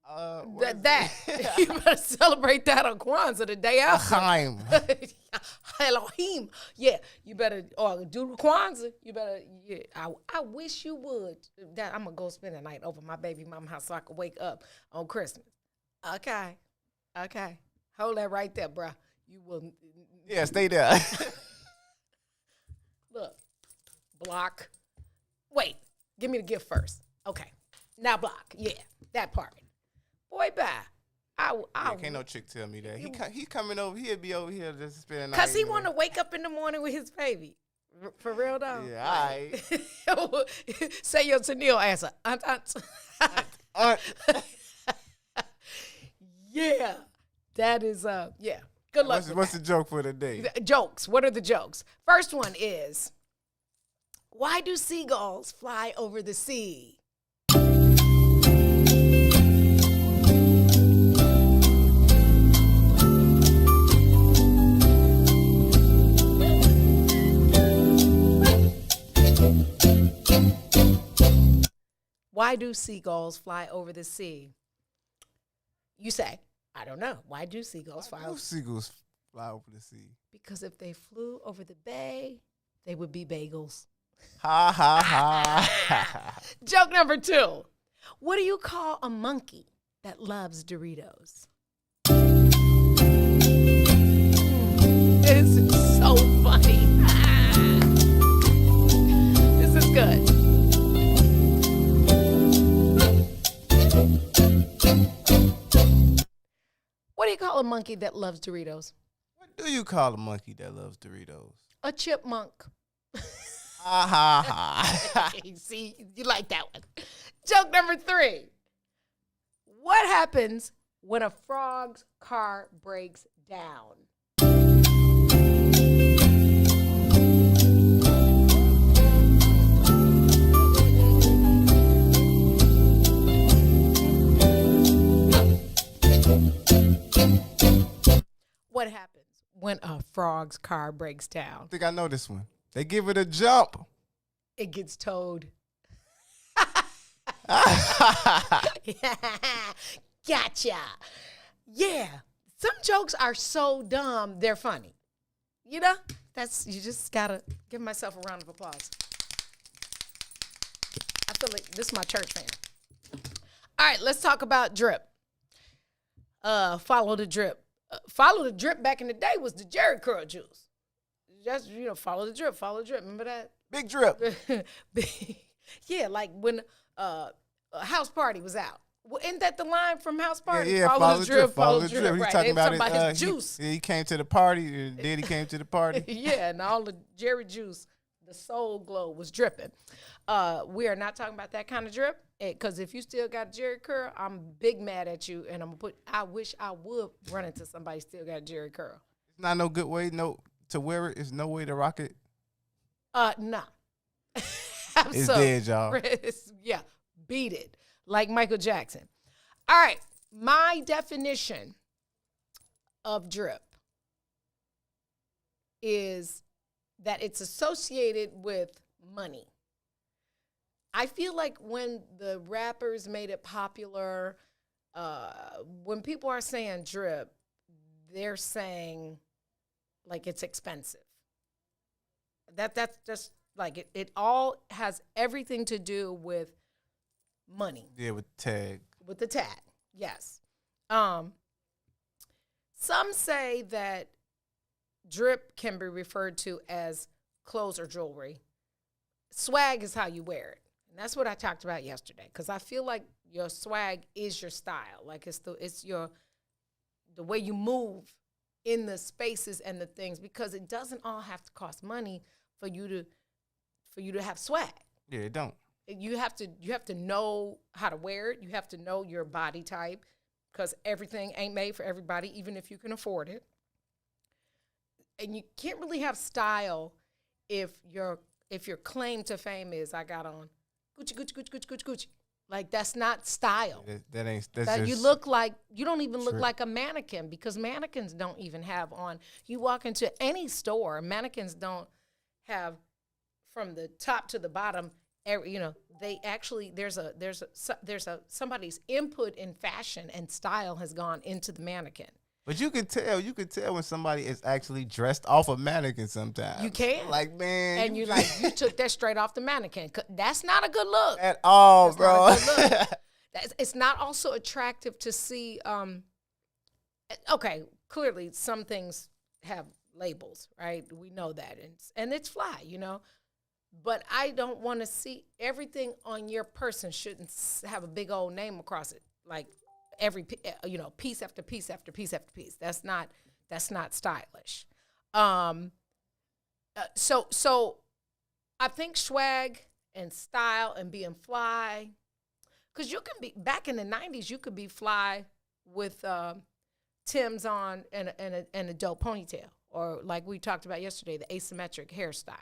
That you better celebrate that on Kwanzaa the day after. Elohim. Yeah, you better do Kwanzaa. You better. Yeah, I wish you would. That I'm gonna go spend the night over my baby mama's house so I can wake up on Christmas. Okay. Hold that right there, bruh. You will. Yeah, stay there. Look, block. Wait, give me the gift first. Okay, now block. Yeah, that part. Boy, bye. Can't no chick tell me that. He coming over. He'll be over here just spend the night. Because he want to wake up in the morning with his baby. For real, though? Yeah, all right. Say your Tanil answer. Aunt. Yeah. That is, yeah. Good luck. What's the joke for today? Jokes. What are the jokes? First one is, why do seagulls fly over the sea? Why do seagulls fly over the sea? You say, I don't know. Why do seagulls fly over the sea? Seagulls fly over the sea? Because if they flew over the bay, they would be bagels. Ha ha ha. Joke number 2. What do you call a monkey that loves Doritos? This is so funny. This is good. What do you call a monkey that loves Doritos? What do you call a monkey that loves Doritos? A chipmunk. Ha ha ha. See, you like that one. Joke number 3. What happens when a frog's car breaks down? What happens when a frog's car breaks down? I think I know this one. They give it a jump. It gets towed. Gotcha. Yeah. Some jokes are so dumb, they're funny. You know? You just gotta give myself a round of applause. I feel like this is my church fan. All right, let's talk about drip. Follow the drip. Follow the drip back in the day was the Jerry curl juice. Just, follow the drip, Remember that? Big drip. Yeah, like when a house party was out. Well, isn't that the line from House Party? Yeah, follow the drip, follow the drip. He's Right. talking They about his juice. He came to the party. Daddy came to the party. Yeah, and all the Jerry juice, the soul glow was dripping. We are not talking about that kind of drip, because if you still got Jerry curl, I'm big mad at you, and I wish I would run into somebody still got Jerry curl. It's not no good way to wear it. It's no way to rock it. No. It's dead, y'all. Yeah, beat it. Like Michael Jackson. All right, my definition of drip is that it's associated with money. I feel like when the rappers made it popular, when people are saying drip, they're saying like it's expensive. That's just like it all has everything to do with money. Yeah, with tag. With the tag, yes. Some say that drip can be referred to as clothes or jewelry. Swag is how you wear it. And that's what I talked about yesterday, because I feel like your swag is your style. Like it's the way you move in the spaces and the things, because it doesn't all have to cost money for you to have swag. Yeah, it don't. You have to know how to wear it. You have to know your body type, because everything ain't made for everybody, even if you can afford it. And you can't really have style if your claim to fame is I got on Gucci, Gucci, Gucci, Gucci, Gucci, Gucci. Like, that's not style. That's you just look like, you don't even look like a mannequin, because mannequins don't even have on. You walk into any store, mannequins don't have from the top to the bottom. They actually there's somebody's input in fashion and style has gone into the mannequin. But you could tell when somebody is actually dressed off a mannequin sometimes. You can. Like, man. And you took that straight off the mannequin. That's not a good look. At all, That's bro. not a good look. It's not also attractive to see, okay, clearly some things have labels, right? We know that. And it's fly, But I don't want to see everything on your person shouldn't have a big old name across it. Like every, piece after piece after piece after piece. That's not stylish. So I think swag and style and being fly, because you can be, back in the 90s, you could be fly with Tim's on and a dope ponytail, or like we talked about yesterday, the asymmetric hairstyle.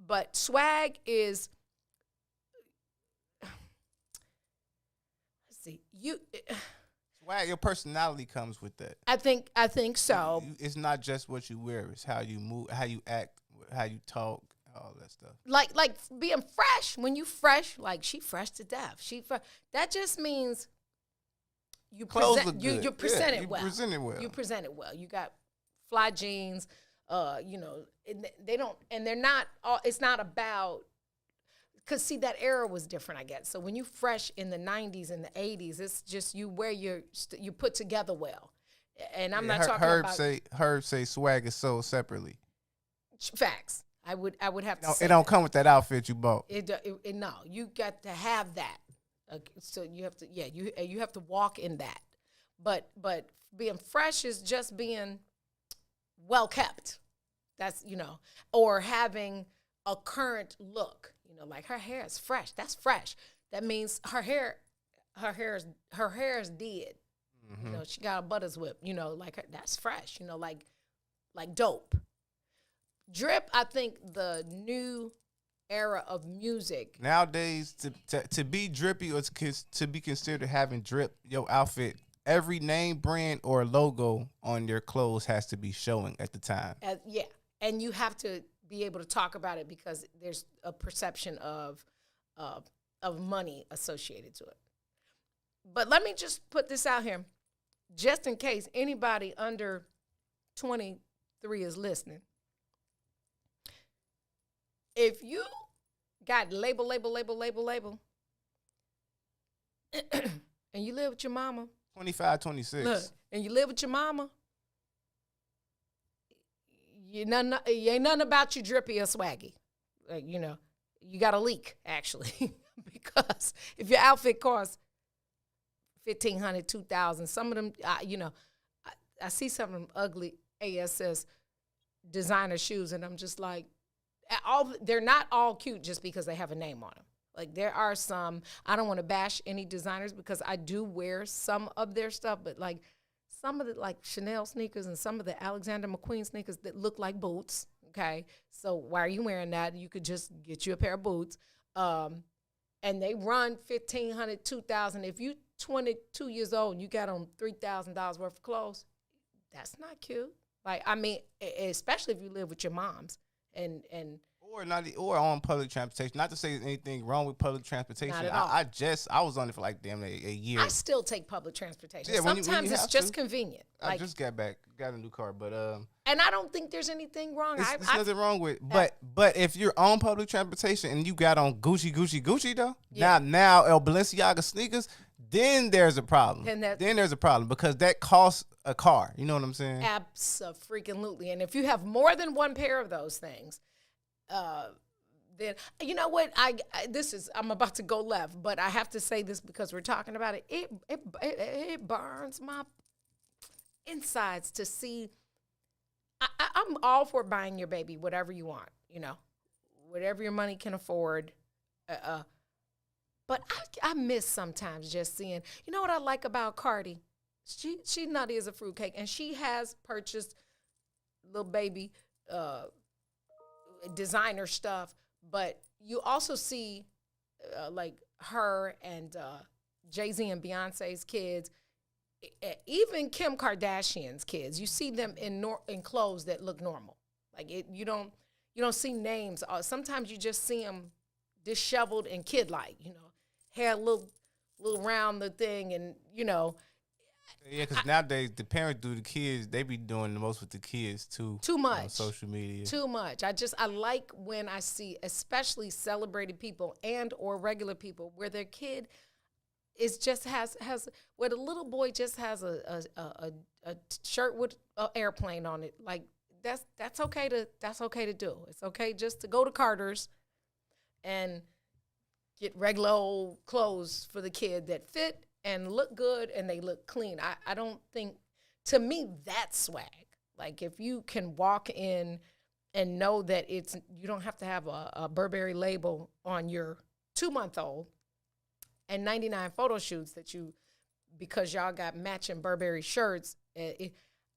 But swag is, let's see, Swag, your personality comes with that. I think so. It's not just what you wear; it's how you move, how you act, how you talk, all that stuff. Like being fresh. When you fresh, like she fresh to death. That just means you present. You present it well. You present it well. You present it well. You got fly jeans, They don't, and they're not. It's not about. Because, see, that era was different, I guess. So when you fresh in the 90s and the 80s, it's just you wear you put together well. And I'm not talking about. Herb say swag is sold separately. Facts. I would have to say it don't that. come with that outfit you bought. No, you got to have that. So you have to, you have to walk in that. But being fresh is just being well kept. That's, or having a current look. Like her hair is fresh. That's fresh. That means her hair is dead. Mm-hmm. She got a butters whip. That's fresh. Like dope. Drip. I think the new era of music nowadays to be drippy or to be considered having drip, your outfit, every name brand or logo on your clothes has to be showing at the time. And you have to be able to talk about it because there's a perception of money associated to it. But let me just put this out here, just in case anybody under 23 is listening. If you got label, and you live with your mama, 25, 26, look, and you live with your mama, you ain't nothing about you drippy or swaggy. You got a leak, actually. Because if your outfit costs $1,500, $2,000, some of them, I see some of them ugly ASS designer shoes, and I'm just like, they're not all cute just because they have a name on them. Like, there are some, I don't want to bash any designers because I do wear some of their stuff, but like, some of the Chanel sneakers and some of the Alexander McQueen sneakers that look like boots, okay? So why are you wearing that? You could just get you a pair of boots. And they run $1,500, $2,000. If you 22 years old and you got on $3,000 worth of clothes, that's not cute. Especially if you live with your moms and or on public transportation. Not to say there's anything wrong with public transportation. Not at all. I was on it for like damn a year. I still take public transportation. Yeah, sometimes it's just convenient. I just got a new car, but and I don't think there's anything wrong. There's nothing wrong with it. But if you're on public transportation and you got on Gucci though, now El Balenciaga sneakers, then there's a problem. Then there's a problem because that costs a car. You know what I'm saying? Abso-freaking-lutely. And if you have more than one pair of those things, then you know what? I'm about to go left, but I have to say this because we're talking about it. It burns my insides to see. I'm all for buying your baby whatever you want, whatever your money can afford. But I miss sometimes just seeing. You know what I like about Cardi? She nutty as a fruitcake, and she has purchased little baby designer stuff, but you also see like her and Jay-Z and Beyonce's kids, even Kim Kardashian's kids. You see them in clothes that look normal. Like you don't see names. Sometimes you just see them disheveled and kid-like. Hair a little round the thing, and Yeah, because nowadays the parents do the kids. They be doing the most with the kids too. Too much on social media. Too much. I like when I see, especially celebrated people and or regular people, where their kid is just has where the little boy just has a shirt with an airplane on it. Like that's okay to do. It's okay just to go to Carter's and get regular old clothes for the kid that fit and look good and they look clean. I don't think, to me, that's swag. Like if you can walk in and know that you don't have to have a Burberry label on your 2-month-old and 99 photo shoots because y'all got matching Burberry shirts. I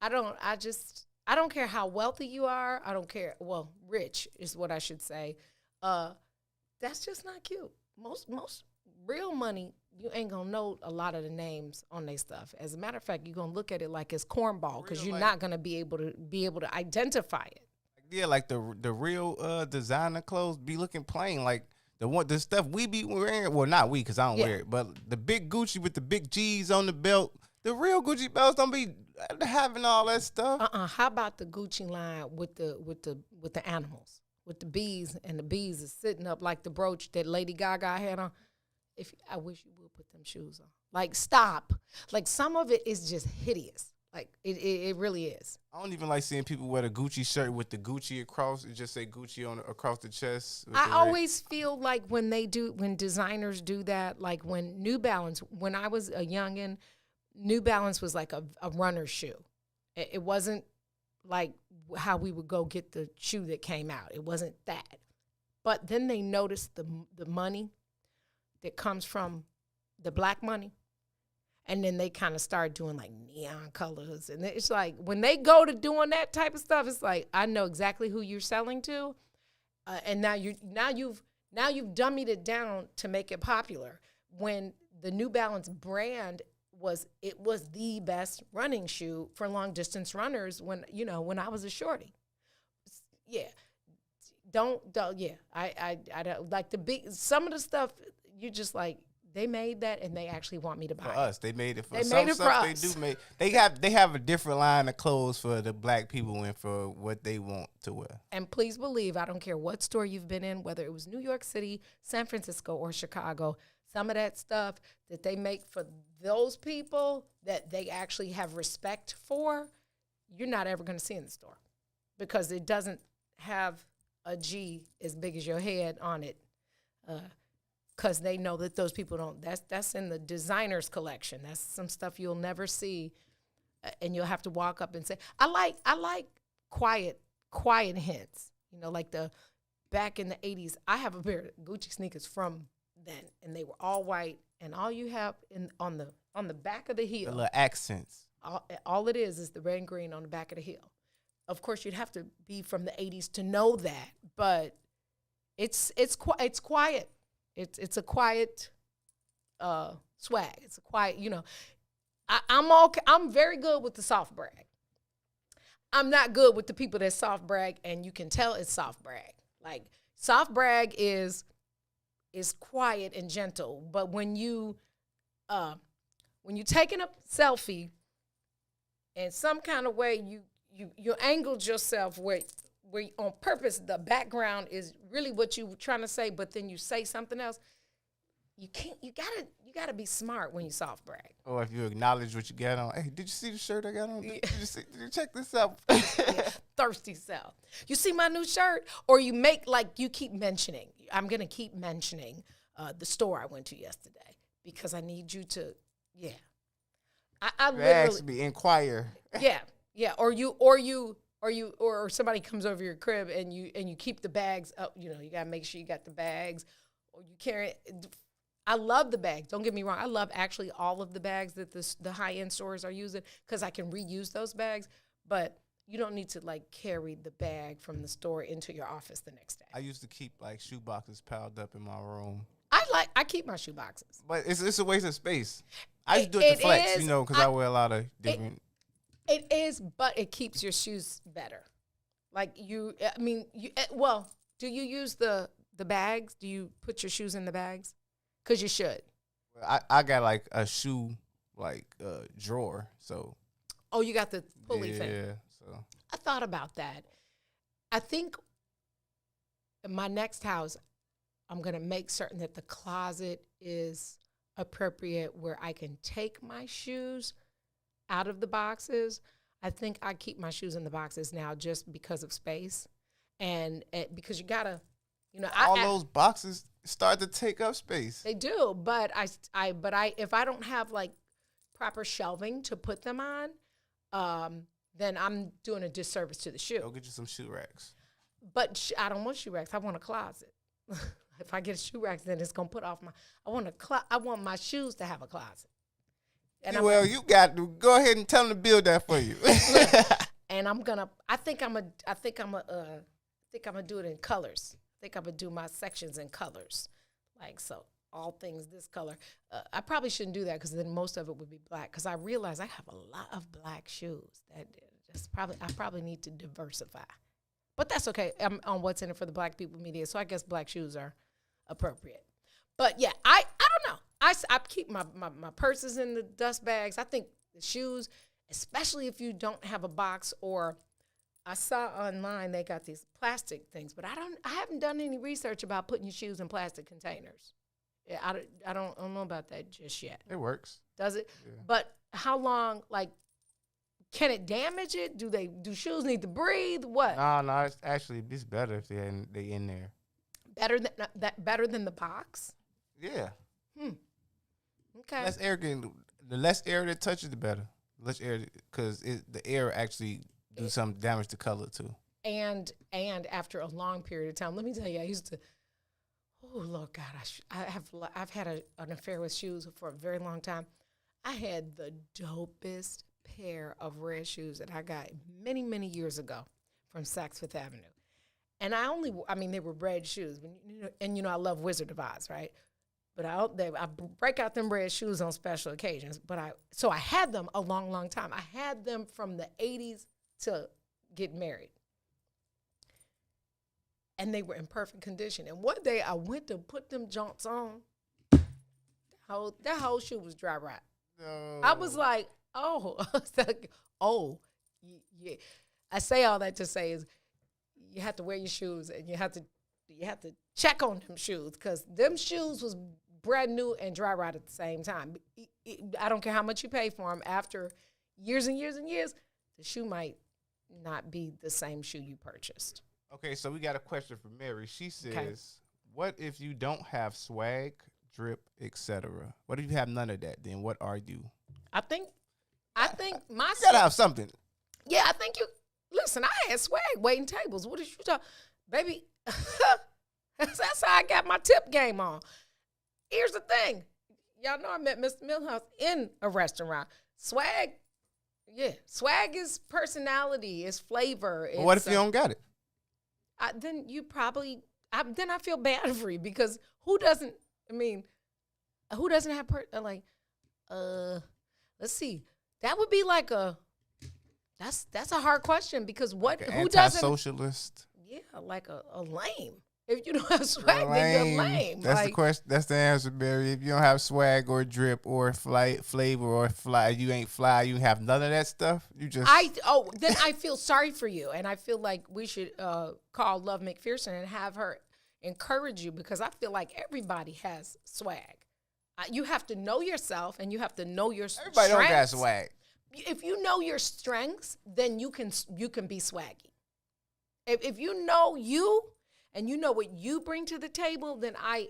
don't care how wealthy you are. I don't care. Well, rich is what I should say. That's just not cute. Most real money, you ain't gonna know a lot of the names on their stuff. As a matter of fact, you're gonna look at it like it's cornball because you're not gonna be able to identify it. Yeah, like the real designer clothes be looking plain. Like the stuff we be wearing. Well, not we, because I don't wear it. But the big Gucci with the big G's on the belt. The real Gucci belts don't be having all that stuff. How about the Gucci line with the animals, with the bees, and the bees is sitting up like the brooch that Lady Gaga had on? I wish you would put them shoes on. Like, stop. Like, some of it is just hideous. Like, it really is. I don't even like seeing people wear the Gucci shirt with the Gucci across. It just say Gucci across the chest. I always feel like when designers do that, like when New Balance, when I was a youngin', New Balance was like a runner's shoe. It wasn't like how we would go get the shoe that came out. It wasn't that. But then they noticed the money that comes from the black money. And then they kind of start doing like neon colors. And it's like when they go to doing that type of stuff, it's like, I know exactly who you're selling to. And now you've dummied it down to make it popular. When the New Balance brand was the best running shoe for long distance runners when I was a shorty. Yeah. I don't like some of the stuff you just like, they made that and they actually want me to buy for it. us. They made it for us. They do make. They have a different line of clothes for the black people and for what they want to wear. And please believe, I don't care what store you've been in, whether it was New York City, San Francisco, or Chicago, some of that stuff that they make for those people that they actually have respect for, you're not ever going to see in the store because it doesn't have a G as big as your head on it. Because they know that those people don't. That's in the designer's collection. That's some stuff you'll never see, and you'll have to walk up and say, "I like quiet hints." Like the back in the '80s. I have a pair of Gucci sneakers from then, and they were all white, and all you have on the back of the heel, the little accents. All it is the red and green on the back of the heel. Of course, you'd have to be from the '80s to know that, but it's quiet. It's a quiet swag. It's a quiet, I'm very good with the soft brag. I'm not good with the people that soft brag, and you can tell it's soft brag. Like, soft brag is quiet and gentle, but when you taking a selfie in some kind of way, you angled yourself where on purpose the background is really what you were trying to say, but then you say something else. You gotta be smart when you soft brag. Or if you acknowledge what you got on. Hey, did you see the shirt I got on? Did you check this out? Yeah, thirsty self. You see my new shirt? Or you make like you keep mentioning. I'm gonna keep mentioning the store I went to yesterday because I need you to. Yeah, I literally ask me, inquire. Yeah. Or somebody comes over your crib and you keep the bags up. You gotta make sure you got the bags, or you carry it. I love the bags. Don't get me wrong. I love actually all of the bags that the high-end stores are using because I can reuse those bags. But you don't need to like carry the bag from the store into your office the next day. I used to keep like shoe boxes piled up in my room. I keep my shoe boxes. But it's a waste of space. I used to do it to flex, because I wear a lot of different. It is, but it keeps your shoes better. Like do you use the bags? Do you put your shoes in the bags? Because you should. I got like a shoe drawer, so. Oh, you got the pulley thing. Yeah, so. I thought about that. I think in my next house, I'm going to make certain that the closet is appropriate where I can take my shoes out of the boxes. I think I keep my shoes in the boxes now just because of space. And because you got to, those boxes start to take up space. They do, but if I don't have like proper shelving to put them on, then I'm doing a disservice to the shoe. Go get you some shoe racks. But I don't want shoe racks. I want a closet. If I get a shoe rack, then it's gonna put off I want my shoes to have a closet. And you got to go ahead and tell them to build that for you. And I think I'm gonna do it in colors. I think I'm gonna do my sections in colors, like so. All things this color. I probably shouldn't do that because then most of it would be black. Because I realize I have a lot of black shoes. I probably need to diversify. But that's okay. I'm on What's in It for the Black People Media, so I guess black shoes are appropriate. But yeah, I don't know. I keep my purses in the dust bags. I think the shoes, especially if you don't have a box. Or I saw online they got these plastic things, but I haven't done any research about putting your shoes in plastic containers. Yeah, I don't know about that just yet. It works. Does it? Yeah. But how long? Like, can it damage it? Do shoes need to breathe? What? No, it's better if they in there. Better than the box? Yeah. Okay. Less air the less air that touches, the better. Less air, because the air actually do some damage to color too. And after a long period of time, let me tell you, I used to. Oh Lord God, I've had an affair with shoes for a very long time. I had the dopest pair of red shoes that I got many years ago from Saks Fifth Avenue, and they were red shoes. And I love Wizard of Oz, right? But I break out them red shoes on special occasions. So I had them a long time. I had them from the 80s to get married. And they were in perfect condition. And one day I went to put them jaunts on. That whole shoe was dry rot. No. I was like, oh. Yeah. I say all that to say is you have to wear your shoes and you have to check on them shoes, because them shoes was brand new and dry rot at the same time. I don't care how much you pay for them. After years and years and years, the shoe might not be the same shoe you purchased. Okay, so we got a question from Mary. She says, what if you don't have swag, drip, etc.? What if you have none of that? Then what are you? I think my you gotta have something. Yeah, I think you listen. I had swag waiting tables. What is you talking, baby? That's how I got my tip game on. Here's the thing, y'all know I met Mr. Milhouse in a restaurant. Swag is personality, is flavor. Well, what if you don't got it? Then I feel bad for you, because who doesn't have let's see. That would be like that's a hard question, because like who doesn't? Anti-socialist. Yeah, like a lame. If you don't have swag, then you're lame. That's the question. That's the answer, Barry. If you don't have swag or drip or flavor or fly, you ain't fly. You have none of that stuff. You just. Then I feel sorry for you, and I feel like we should call Love McPherson and have her encourage you, because I feel like everybody has swag. You have to know yourself, and you have to know your strengths. Everybody don't got swag. If you know your strengths, then you can be swaggy. If you know you. And you know what you bring to the table, then I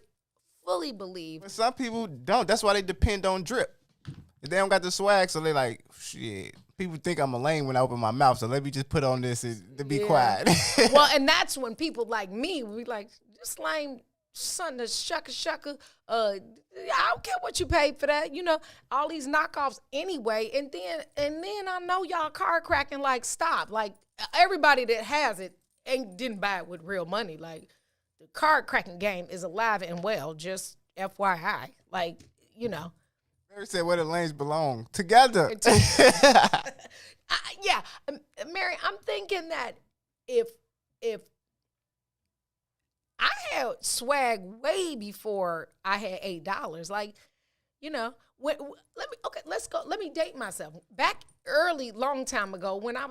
fully believe. But some people don't. That's why they depend on drip. If they don't got the swag, so they like, shit. People think I'm a lame when I open my mouth, so let me just put on this to be quiet. Well, and that's when people like me, we like, this lame son of shucka. I don't care what you paid for that. All these knockoffs anyway. And then I know y'all card cracking, like, stop. Like, everybody that has it didn't buy it with real money. Like, the card cracking game is alive and well, just FYI. Like, Mary said where the lanes belong. Together. Yeah. Mary, I'm thinking that if I had swag way before I had $8, like, let me date myself. Back long time ago, when I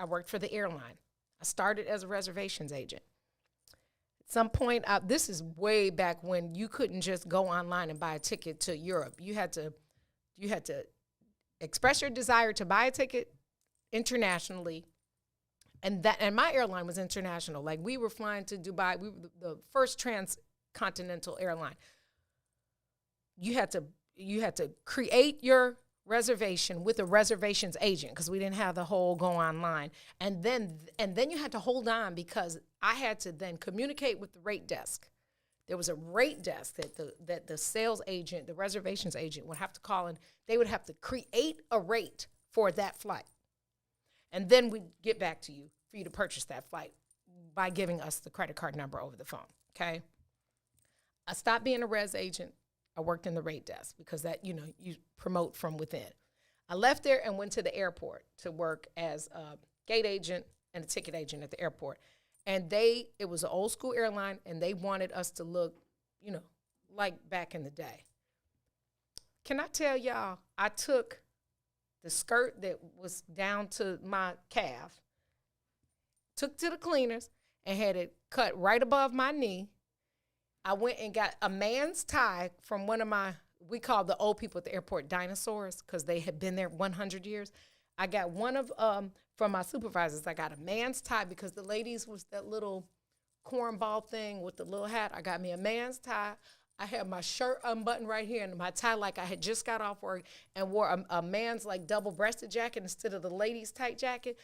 worked for the airline. I started as a reservations agent. At some point, this is way back when you couldn't just go online and buy a ticket to Europe. You had to express your desire to buy a ticket internationally, and my airline was international. Like, we were flying to Dubai. We were the first transcontinental airline. You had to create your reservation with a reservations agent, because we didn't have the whole go online, and then you had to hold on, because I had to then communicate with the rate desk. There was a rate desk that the sales agent, the reservations agent, would have to call, and they would have to create a rate for that flight, and then we'd get back to you for you to purchase that flight by giving us the credit card number over the phone. Okay, I stopped being a res agent. I worked in the rate desk, because that, you promote from within. I left there and went to the airport to work as a gate agent and a ticket agent at the airport. And it was an old school airline, and they wanted us to look, like back in the day. Can I tell y'all, I took the skirt that was down to my calf, took to the cleaners and had it cut right above my knee. I went and got a man's tie from one of we call the old people at the airport dinosaurs because they had been there 100 years. I got one of, from my supervisors, I got a man's tie because the ladies was that little cornball thing with the little hat. I got me a man's tie. I had my shirt unbuttoned right here and my tie like I had just got off work and wore a man's like double-breasted jacket instead of the ladies' tight jacket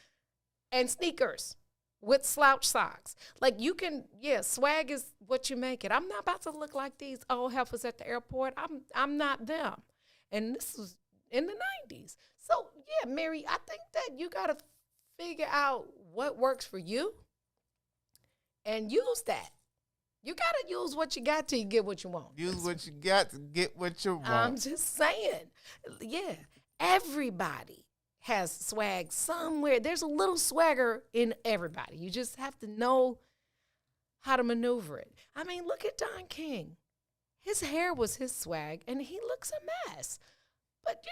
and sneakers with slouch socks. Like you can, swag is what you make it. I'm not about to look like these old heifers at the airport. I'm not them. And this was in the 90s. So, Mary, I think that you got to figure out what works for you and use that. You got to use what you got till you get what you want. Use what you got to get what you want. I'm just saying. Yeah, everybody has swag somewhere. There's a little swagger in everybody. You just have to know how to maneuver it. I mean, look at Don King. His hair was his swag, and he looks a mess. But,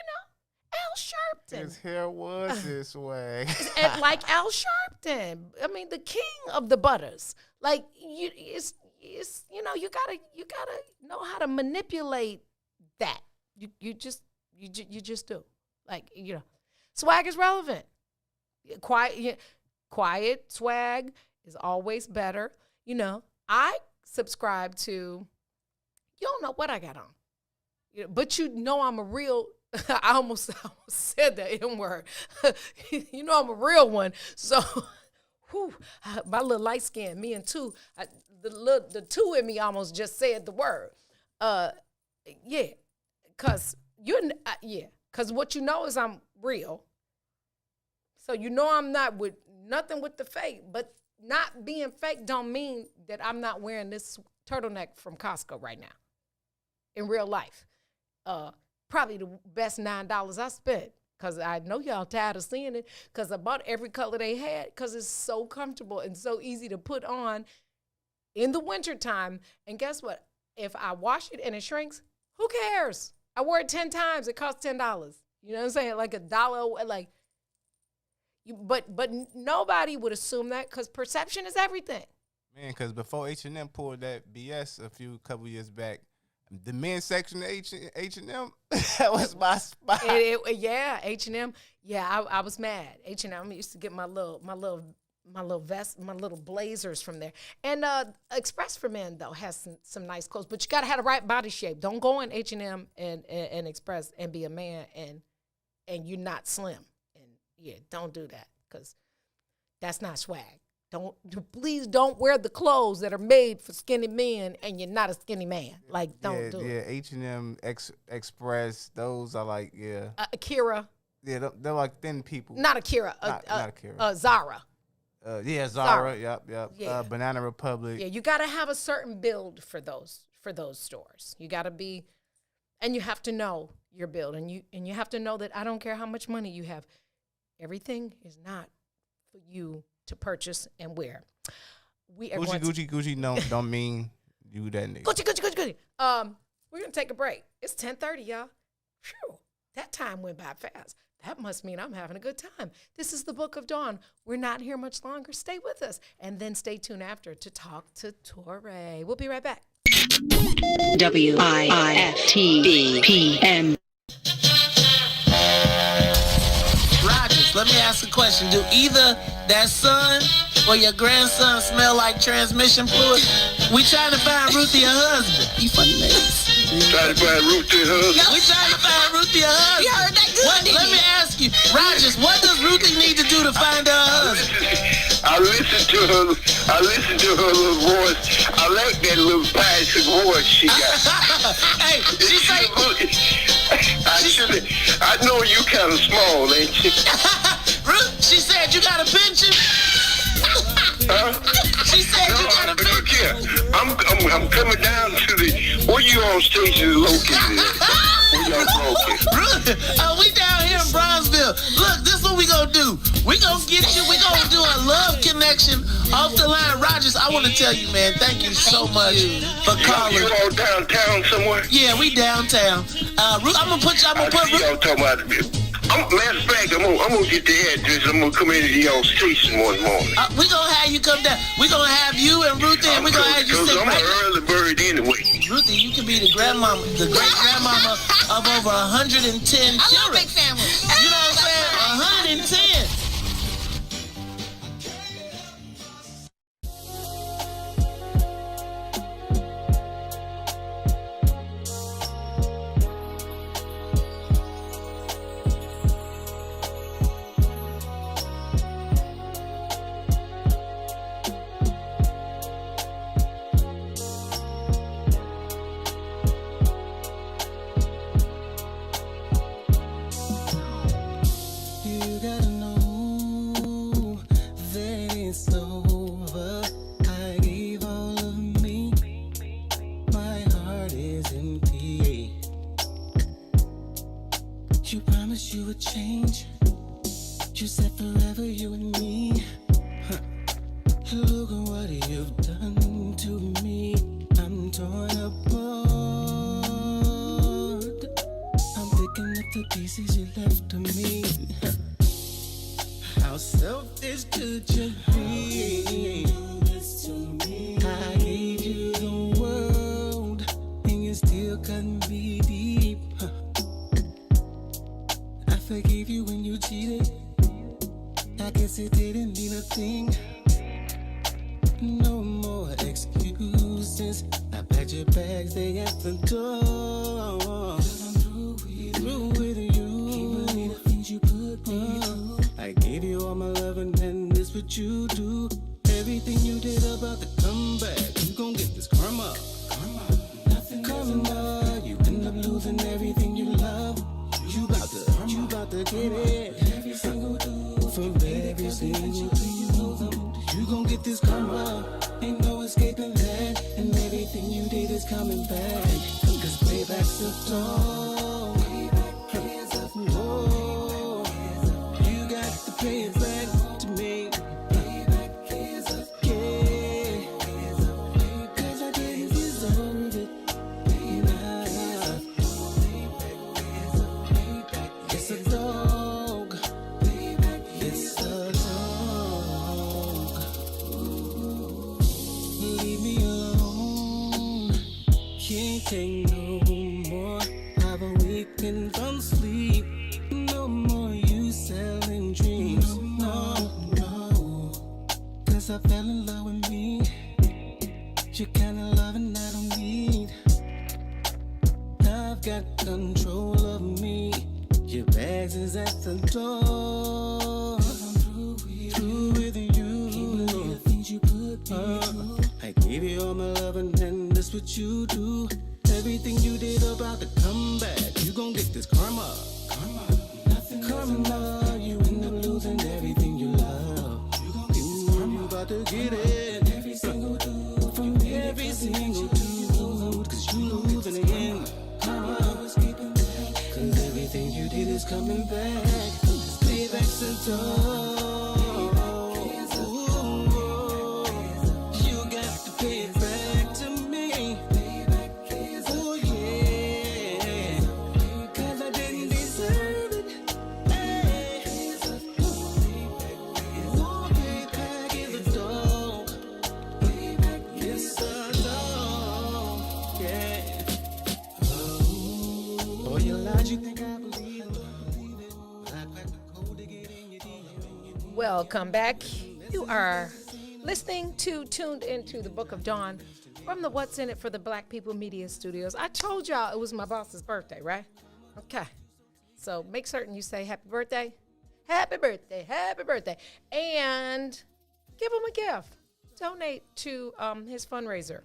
Al Sharpton. His hair was his swag. And like Al Sharpton. I mean, the king of the butters. Like, you gotta know how to manipulate that. You just do. Like, swag is relevant. Quiet swag is always better. I subscribe to, you don't know what I got on. But I'm a real, I almost said the M word. I'm a real one. So, my little light skin, me and two, the two in me almost just said the word. Because what is I'm real. So I'm not with nothing with the fake, but not being fake don't mean that I'm not wearing this turtleneck from Costco right now in real life. Probably the best $9 I spent because I know y'all tired of seeing it because I bought every color they had because it's so comfortable and so easy to put on in the wintertime. And guess what? If I wash it and it shrinks, who cares? I wore it 10 times. It cost $10. You know what I'm saying? Like $1, like. But nobody would assume that because perception is everything. Man, because before H&M pulled that BS a couple years back, the men's section of H&M, that was my spot. H&M. Yeah, I was mad. H&M used to get my little vest, my little blazers from there. And Express for Men though has some nice clothes, but you gotta have the right body shape. Don't go in H&M and Express and be a man and you're not slim. Yeah, don't do that because that's not swag. Please don't wear the clothes that are made for skinny men and you're not a skinny man. Like, don't do it. Yeah, H&M, Express, those are like, Akira. Yeah, they're like thin people. Not Akira. Not Akira. Zara. Zara. Yep. Yeah. Banana Republic. Yeah, you got to have a certain build for those stores. You got to be, and you have to know your build. And you have to know that I don't care how much money you have. Everything is not for you to purchase and wear. Gucci don't mean you that nigga. Gucci. We're going to take a break. It's 10:30, y'all. Phew, that time went by fast. That must mean I'm having a good time. This is the Book of Dawn. We're not here much longer. Stay with us. And then stay tuned after to talk to Torre. We'll be right back. WIFTBPM. Let me ask a question. Do either that son or your grandson smell like transmission fluid? We trying to find Ruthie a husband. You funny ladies. Trying to find Ruthie a husband? We trying to find Ruthie a husband. You heard that good, Let me ask you, Rogers, what does Ruthie need to do to find her husband? I listen to her little voice. I like that little passing voice she got. Hey, she say... I know you kind of small, ain't you? She said you got a pension? Huh? She said you got a pension? Look here. I'm coming down to where you on station located at? Where y'all located? We down here in Bronzeville. Look, this is what we gonna do. We gonna get you, we gonna do a love connection off the line. Roger, I want to tell you, man, thank you so much for calling. You all downtown somewhere? Yeah, we downtown. Ruth, I'm gonna put y'all talking about it. Matter of fact, I'm gonna get the address. I'm gonna come into y'all station one morning. We gonna have you come down. We gonna have you and Ruthie, and we gonna have you sit I'm right. an early bird anyway. Ruthie, you can be the grandmama, the great grandmama of over 110 children. I love big families. You know what I'm saying? 110. Welcome back. You are listening to Tuned Into the Book of Dawn from the What's in It for the Black People Media Studios. I told y'all it was my boss's birthday, right? Okay. So make certain you say happy birthday, happy birthday, happy birthday, and give him a gift. Donate to his fundraiser.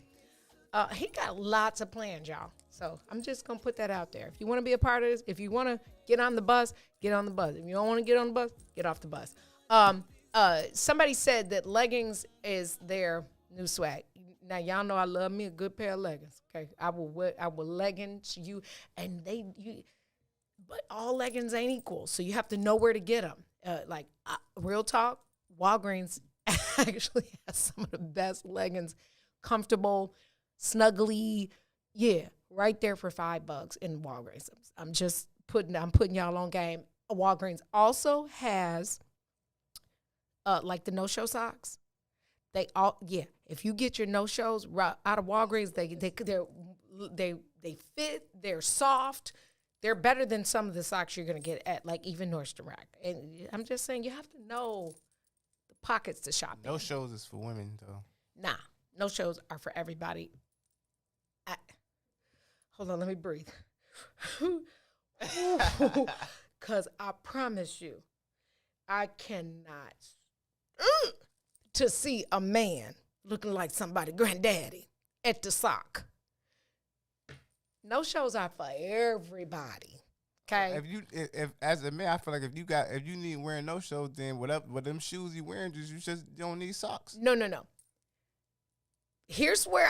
He got lots of plans, y'all. So I'm just going to put that out there. If you want to be a part of this, if you want to get on the bus, get on the bus. If you don't want to get on the bus, get off the bus. Somebody said that leggings is their new swag. Now y'all know I love me a good pair of leggings. Okay, I will leggings you, but all leggings ain't equal. So you have to know where to get them. Real talk, Walgreens actually has some of the best leggings, comfortable, snuggly. Yeah, right there for $5 in Walgreens. I'm putting y'all on game. Walgreens also has like the no-show socks. If you get your no-shows out of Walgreens, they fit, they're soft. They're better than some of the socks you're going to get at like even Nordstrom Rack. And I'm just saying you have to know the pockets to shop in. No shows is for women though. Nah, no shows are for everybody. Hold on, let me breathe. Because I promise you, I cannot to see a man looking like somebody granddaddy at the sock. No shows are for everybody. Okay. If as a man, I feel like if you need wearing no shows, then what them shoes you wearing, you just don't need socks. No. Here's where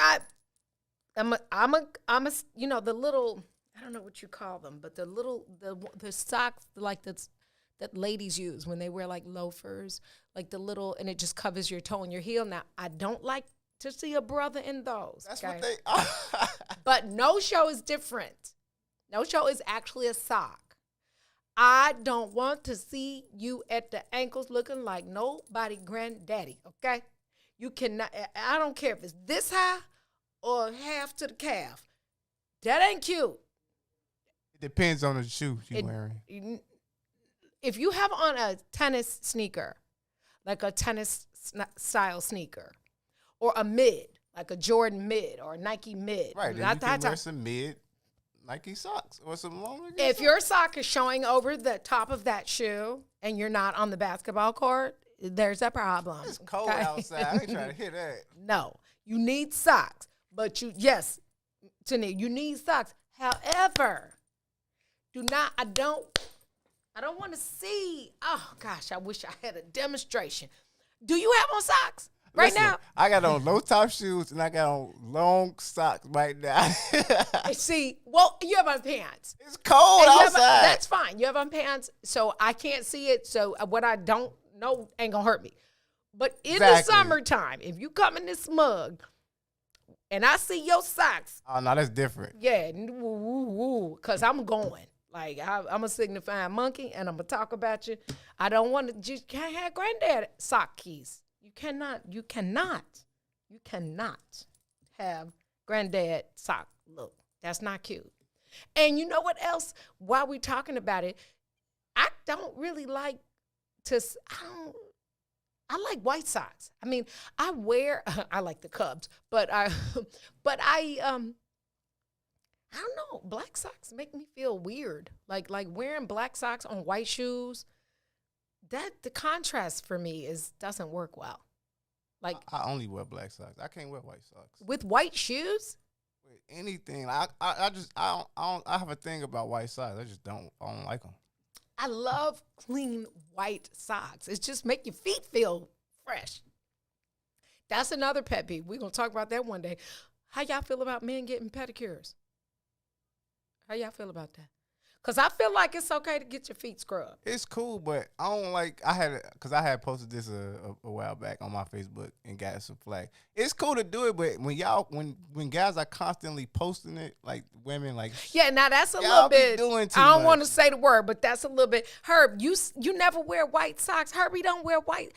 I'm a you know, the little, I don't know what you call them, but the socks like that ladies use when they wear like loafers, like the little, and it just covers your toe and your heel. Now, I don't like to see a brother in those. That's okay? what they But no show is different. No show is actually a sock. I don't want to see you at the ankles looking like nobody granddaddy, okay? You cannot, I don't care if it's this high or half to the calf. That ain't cute. It depends on the shoe you're wearing. If you have on a tennis sneaker, like a tennis style sneaker, or a mid, like a Jordan mid or a Nike mid. Right, then you can wear some mid Nike socks or some long socks. If your sock is showing over the top of that shoe and you're not on the basketball court, there's a problem. It's cold outside. I ain't trying to hear that. No, you need socks. But Tania, you need socks. However, I don't want to see, oh gosh, I wish I had a demonstration. Do you have on socks right now? I got on low top shoes and I got on long socks right now. See, well, you have on pants. It's cold outside. That's fine. You have on pants, so I can't see it. So what I don't know ain't gonna hurt me. But in the summertime, if you come in this mug and I see your socks. Oh, no, that's different. Yeah, because I'm going. Like, I'm a signifying monkey, and I'm going to talk about you. I don't want to, just can't have granddad sock keys. You cannot have granddad sock look. That's not cute. And you know what else? While we're talking about it, I don't really like I like white socks. I mean, I like the Cubs, but I don't know. Black socks make me feel weird. Like wearing black socks on white shoes. The contrast for me doesn't work well. Like I only wear black socks. I can't wear white socks with white shoes. With anything. I have a thing about white socks. I don't like them. I love clean white socks. It just make your feet feel fresh. That's another pet peeve. We're gonna talk about that one day. How y'all feel about men getting pedicures? How y'all feel about that? Because I feel like it's okay to get your feet scrubbed. It's cool, but I don't like, I had posted this a while back on my Facebook and got some flag. It's cool to do it, but when guys are constantly posting it, like women, like. Yeah, now that's a little bit, I don't want to say the word, but that's a little bit. Herb, you never wear white socks. Herbie don't wear white.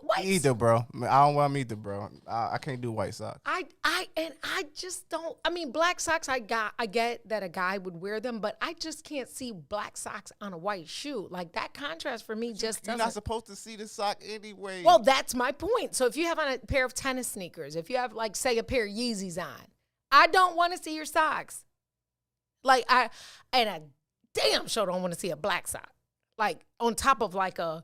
White? Either, bro. I don't wear them either, bro. I can't do white socks. I just don't. I mean, black socks. I get that a guy would wear them, but I just can't see black socks on a white shoe. Like that contrast for me just doesn't. You're not supposed to see the sock anyway. Well, that's my point. So if you have on a pair of tennis sneakers, if you have like say a pair of Yeezys on, I don't want to see your socks. Like I damn sure don't want to see a black sock. Like on top of like a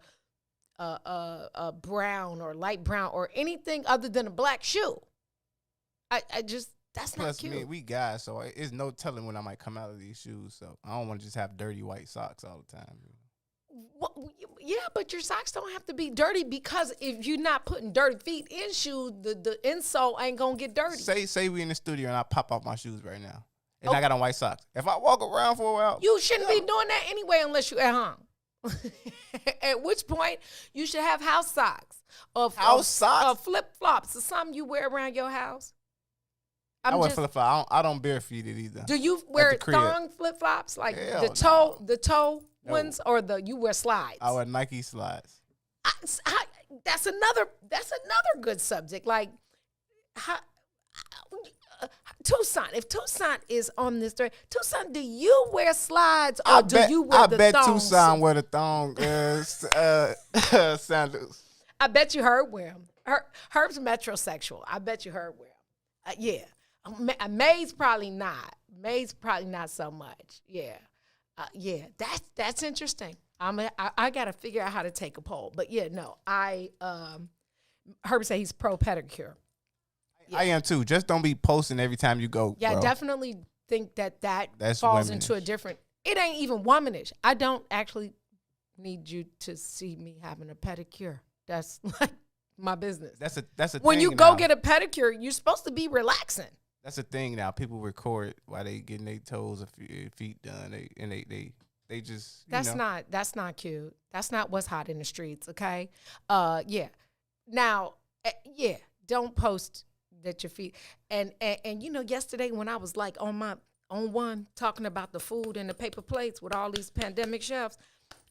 brown or light brown or anything other than a black shoe. I just, that's not cute. Plus, we guys, so it's no telling when I might come out of these shoes. So I don't want to just have dirty white socks all the time. Well, yeah, but your socks don't have to be dirty because if you're not putting dirty feet in shoes, the insole ain't gonna get dirty. Say we in the studio and I pop off my shoes right now, and I got on white socks. If I walk around for a while, you shouldn't be doing that anyway unless you at home. At which point you should have house socks or flip flops or something you wear around your house. I wear flip flop. I don't bare feet it either. Do you wear thong flip flops like the toe ones, or you wear slides? I wear Nike slides. That's another good subject. Like, Tucson. If Tucson is on this story, Tucson, do you wear slides or do you wear the thongs? I bet Tucson wear the thong sandals. I bet you Herb wear them. Herb's metrosexual. I bet you Herb wear them. Yeah. May's probably not. May's probably not so much. Yeah. Yeah. That's interesting. I got to figure out how to take a poll. But yeah, no. Herb said he's pro pedicure. Yeah. I am too. Just don't be posting every time you go. Yeah, bro. I definitely think that That's falls womanish. into a different. It ain't even womanish. I don't actually need you to see me having a pedicure. That's like my business. That's a when thing you go now. get a pedicure, you're supposed to be relaxing. That's a thing now. People record while they getting their toes or feet done. They just That's not cute. That's not what's hot in the streets. Okay. Yeah. Now, yeah. Don't post that your feet and yesterday when I was like on one talking about the food and the paper plates with all these pandemic chefs,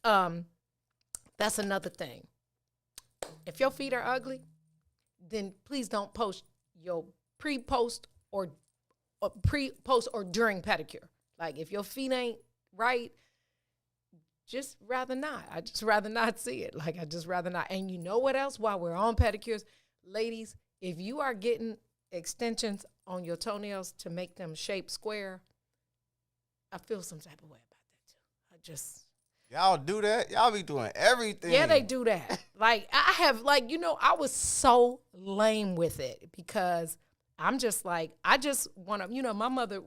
that's another thing. If your feet are ugly, then please don't post your pre-post or during pedicure. Like if your feet ain't right, just rather not. I just rather not see it. Like I just rather not. And you know what else? While we're on pedicures, ladies, if you are getting extensions on your toenails to make them shape square, I feel some type of way about that too. Y'all do that? Y'all be doing everything. Yeah, they do that. Like I have, I was so lame with it because I'm just like, I just want to, my mother,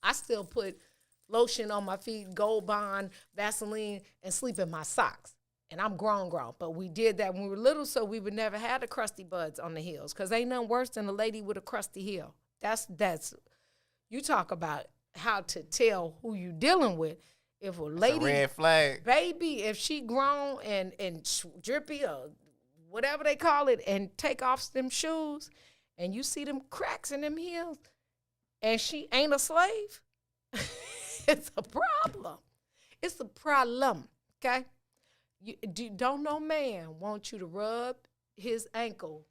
I still put lotion on my feet, Gold Bond, Vaseline, and sleep in my socks. And I'm grown. But we did that when we were little, so we would never have the crusty buds on the heels. Because ain't nothing worse than a lady with a crusty heel. That's you talk about how to tell who you dealing with. If a lady, it's a red flag. Baby, if she grown and drippy or whatever they call it, and take off them shoes, and you see them cracks in them heels, and she ain't a slave, it's a problem. It's a problem, okay? Don't no man want you to rub his ankle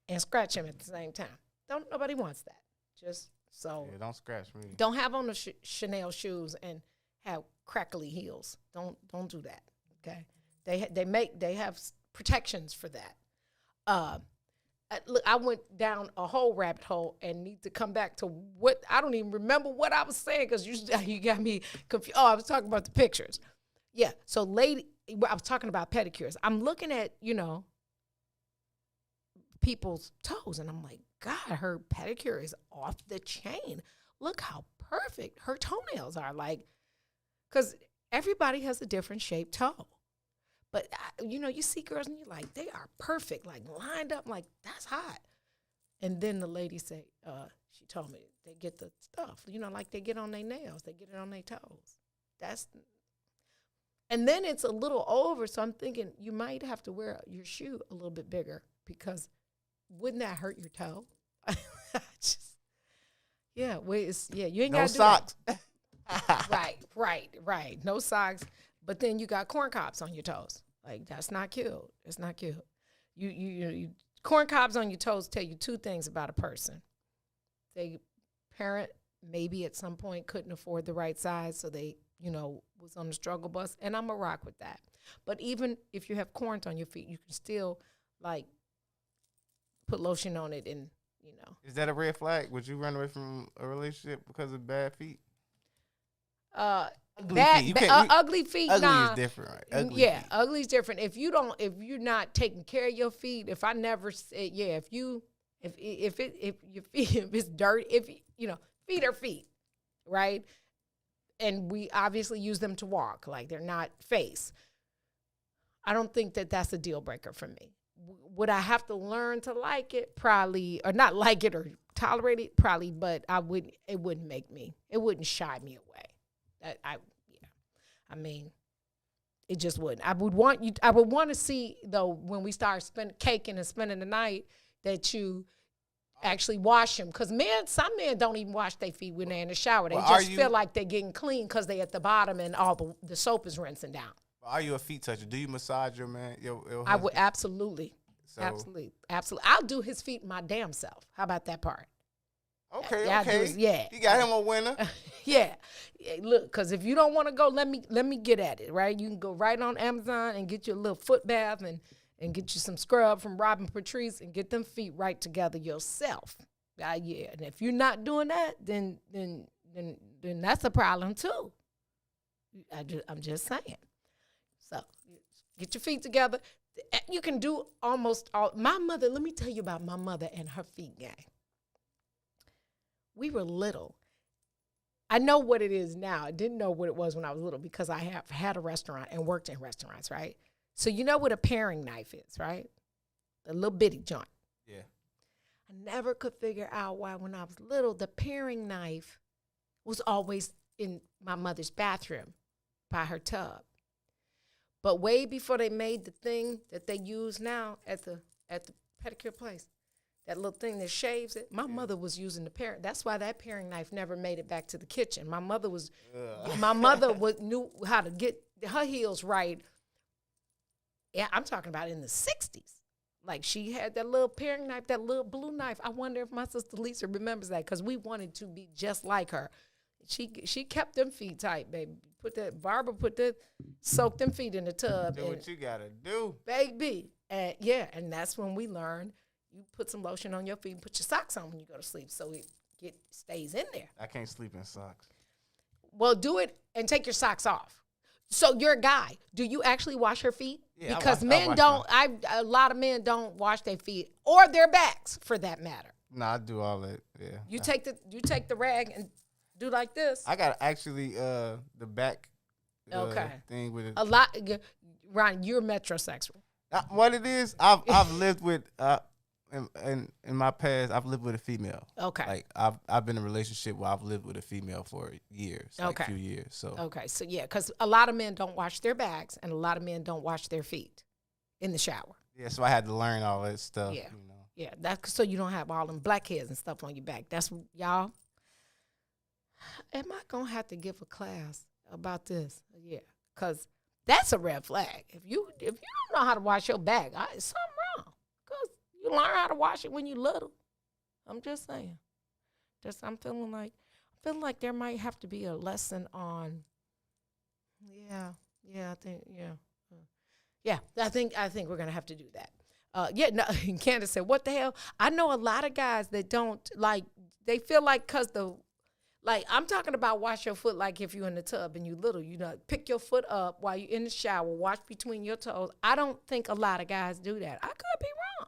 and scratch him at the same time. Nobody wants that. Just so. Yeah, don't scratch me. Don't have on the Chanel shoes and have crackly heels. Don't do that. Okay. They have protections for that. Look, I went down a whole rabbit hole and need to come back to what I don't even remember what I was saying because you got me confused. Oh, I was talking about the pictures. Yeah. So, I was talking about pedicures. I'm looking at, people's toes, and I'm like, God, her pedicure is off the chain. Look how perfect her toenails are. Like, because everybody has a different shaped toe. But, you see girls, and you're like, they are perfect, like lined up, like, that's hot. And then the lady said, she told me, they get the stuff, like they get on their nails. They get it on their toes. And then it's a little over, so I'm thinking you might have to wear your shoe a little bit bigger because wouldn't that hurt your toe? You ain't got to do socks. Right. No socks. But then you got corn cobs on your toes. Like, that's not cute. It's not cute. You corn cobs on your toes tell you two things about a person. They parent maybe at some point couldn't afford the right size, so they was on the struggle bus, and I'm a rock with that. But even if you have corns on your feet, you can still like put lotion on it, and Is that a red flag? Would you run away from a relationship because of bad feet? Ugly feet. Ugly nah. is different, right? Feet. Ugly's different. If you're not taking care of your feet, if it's dirty, feet are feet, right? And we obviously use them to walk, like they're not face. I don't think that that's a deal breaker for me. Would I have to learn to like it? Probably, or not like it or tolerate it? Probably, but it wouldn't shy me away. It just wouldn't. I would want to see, though, when we start caking and spending the night, that you actually wash them. Because some men don't even wash their feet when they're in the shower. They just feel like they're getting clean because they're at the bottom and all the soap is rinsing down. Are you a feet toucher? Do you massage your man? Your I would absolutely. Absolutely. I'll do his feet my damn self. How about that part? Okay, yeah, okay. You got him a winner. Yeah. Look, because if you don't want to go, let me get at it, right? You can go right on Amazon and get you a little foot bath and get you some scrub from Robin Patrice and get them feet right together yourself. Yeah. And if you're not doing that, then that's a problem too. I'm just saying. So get your feet together. You can do almost all. My mother, let me tell you about my mother and her feet game. We were little. I know what it is now. I didn't know what it was when I was little because I have had a restaurant and worked in restaurants, right? So you know what a paring knife is, right? The little bitty joint. Yeah. I never could figure out why when I was little, the paring knife was always in my mother's bathroom by her tub. But way before they made the thing that they use now at the pedicure place, that little thing that shaves it, my mother was using the paring. That's why that paring knife never made it back to the kitchen. My mother knew how to get her heels right. Yeah, I'm talking about in the 60s. Like she had that little paring knife, that little blue knife. I wonder if my sister Lisa remembers that because we wanted to be just like her. She kept them feet tight, baby. Barbara soaked them feet in the tub. Do what you gotta do, baby. And that's when we learned. You put some lotion on your feet and put your socks on when you go to sleep so it stays in there. I can't sleep in socks. Well, do it and take your socks off. So you're a guy. Do you actually wash your feet? Yeah, because men don't. A lot of men don't wash their feet or their backs, for that matter. No, I do all that. Yeah. You take the rag and do like this. I got actually the back thing with it. A lot, Ron. You're metrosexual. What it is, I've lived with in my past, I've lived with a female. Okay. Like I've been in a relationship where I've lived with a female for years, like a few years. So okay, so yeah, because a lot of men don't wash their backs and a lot of men don't wash their feet in the shower. Yeah, so I had to learn all that stuff. Yeah, yeah, that's so you don't have all them blackheads and stuff on your back. That's y'all. Am I gonna have to give a class about this? Yeah, because that's a red flag. If you don't know how to wash your back, it's something wrong. Because you learn how to wash it when you're little. I'm just saying. I'm feeling like there might have to be a lesson on. I think we're gonna have to do that. Candace said, "What the hell?" I know a lot of guys that don't like. They feel like I'm talking about wash your foot like if you're in the tub and you little, pick your foot up while you're in the shower, wash between your toes. I don't think a lot of guys do that. I could be wrong.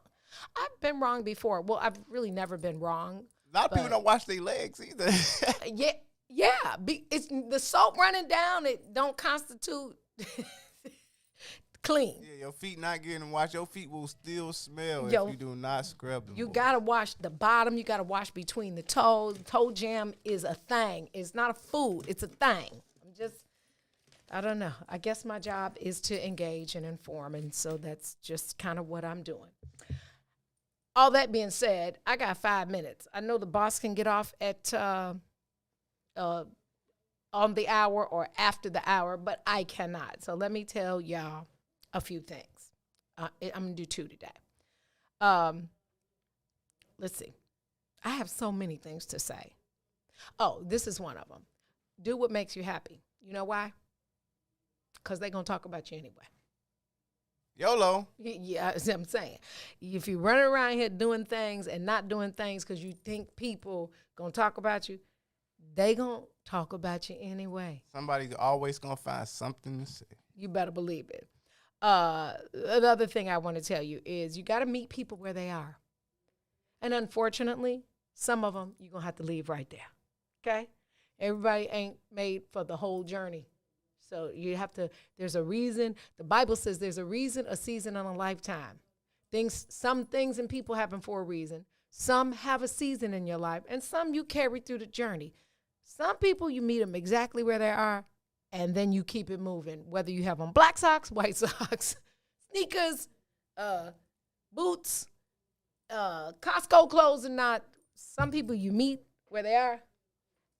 I've been wrong before. Well, I've really never been wrong. A lot of people don't wash their legs either. Yeah. It's the soap running down. It don't constitute clean. Yeah, your feet not getting washed. Your feet will still smell if you do not scrub them. You got to wash the bottom. You got to wash between the toes. Toe jam is a thing. It's not a food. It's a thing. I don't know. I guess my job is to engage and inform, and so that's just kind of what I'm doing. All that being said, I got 5 minutes. I know the boss can get off at on the hour or after the hour, but I cannot. So let me tell y'all a few things. I'm going to do 2 today. Let's see. I have so many things to say. Oh, this is one of them. Do what makes you happy. You know why? Because they're going to talk about you anyway. YOLO. Yeah, that's what I'm saying. If you're running around here doing things and not doing things because you think people going to talk about you, they going to talk about you anyway. Somebody's always going to find something to say. You better believe it. Another thing I want to tell you is you got to meet people where they are. And unfortunately, some of them you're going to have to leave right there. Okay? Everybody ain't made for the whole journey. So you have to, there's a reason. The Bible says there's a reason, a season, and a lifetime. Some things and people happen for a reason. Some have a season in your life, and some you carry through the journey. Some people, you meet them exactly where they are, and then you keep it moving. Whether you have on black socks, white socks, sneakers, boots, Costco clothes or not, some people you meet where they are,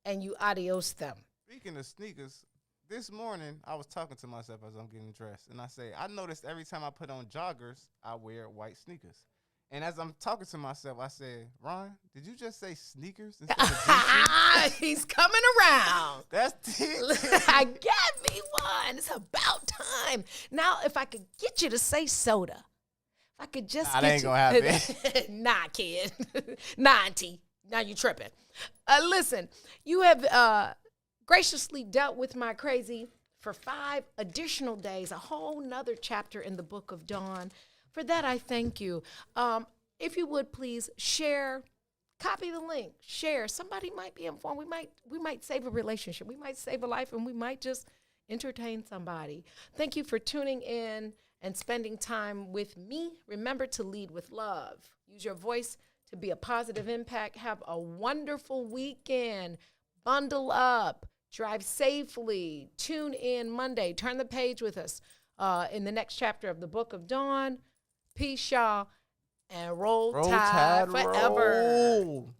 and you adios them. Speaking of sneakers, this morning I was talking to myself as I'm getting dressed, and I say, I noticed every time I put on joggers, I wear white sneakers. And as I'm talking to myself, I said, Ron, did you just say sneakers instead of jeans? He's coming around. That's it. I got me one. It's about time. Now, if I could get you to say soda, if I could just Nah, get that ain't gonna happen. Nah, kid. Nah, auntie. Now you tripping. Listen, you have graciously dealt with my crazy for 5 additional days, a whole nother chapter in the book of Dawn. For that, I thank you. If you would please share, copy the link, share. Somebody might be informed. We might save a relationship. We might save a life, and we might just entertain somebody. Thank you for tuning in and spending time with me. Remember to lead with love. Use your voice to be a positive impact. Have a wonderful weekend. Bundle up. Drive safely. Tune in Monday. Turn the page with us in the next chapter of the book of Dawn. Peace, y'all, and roll tide forever. Roll.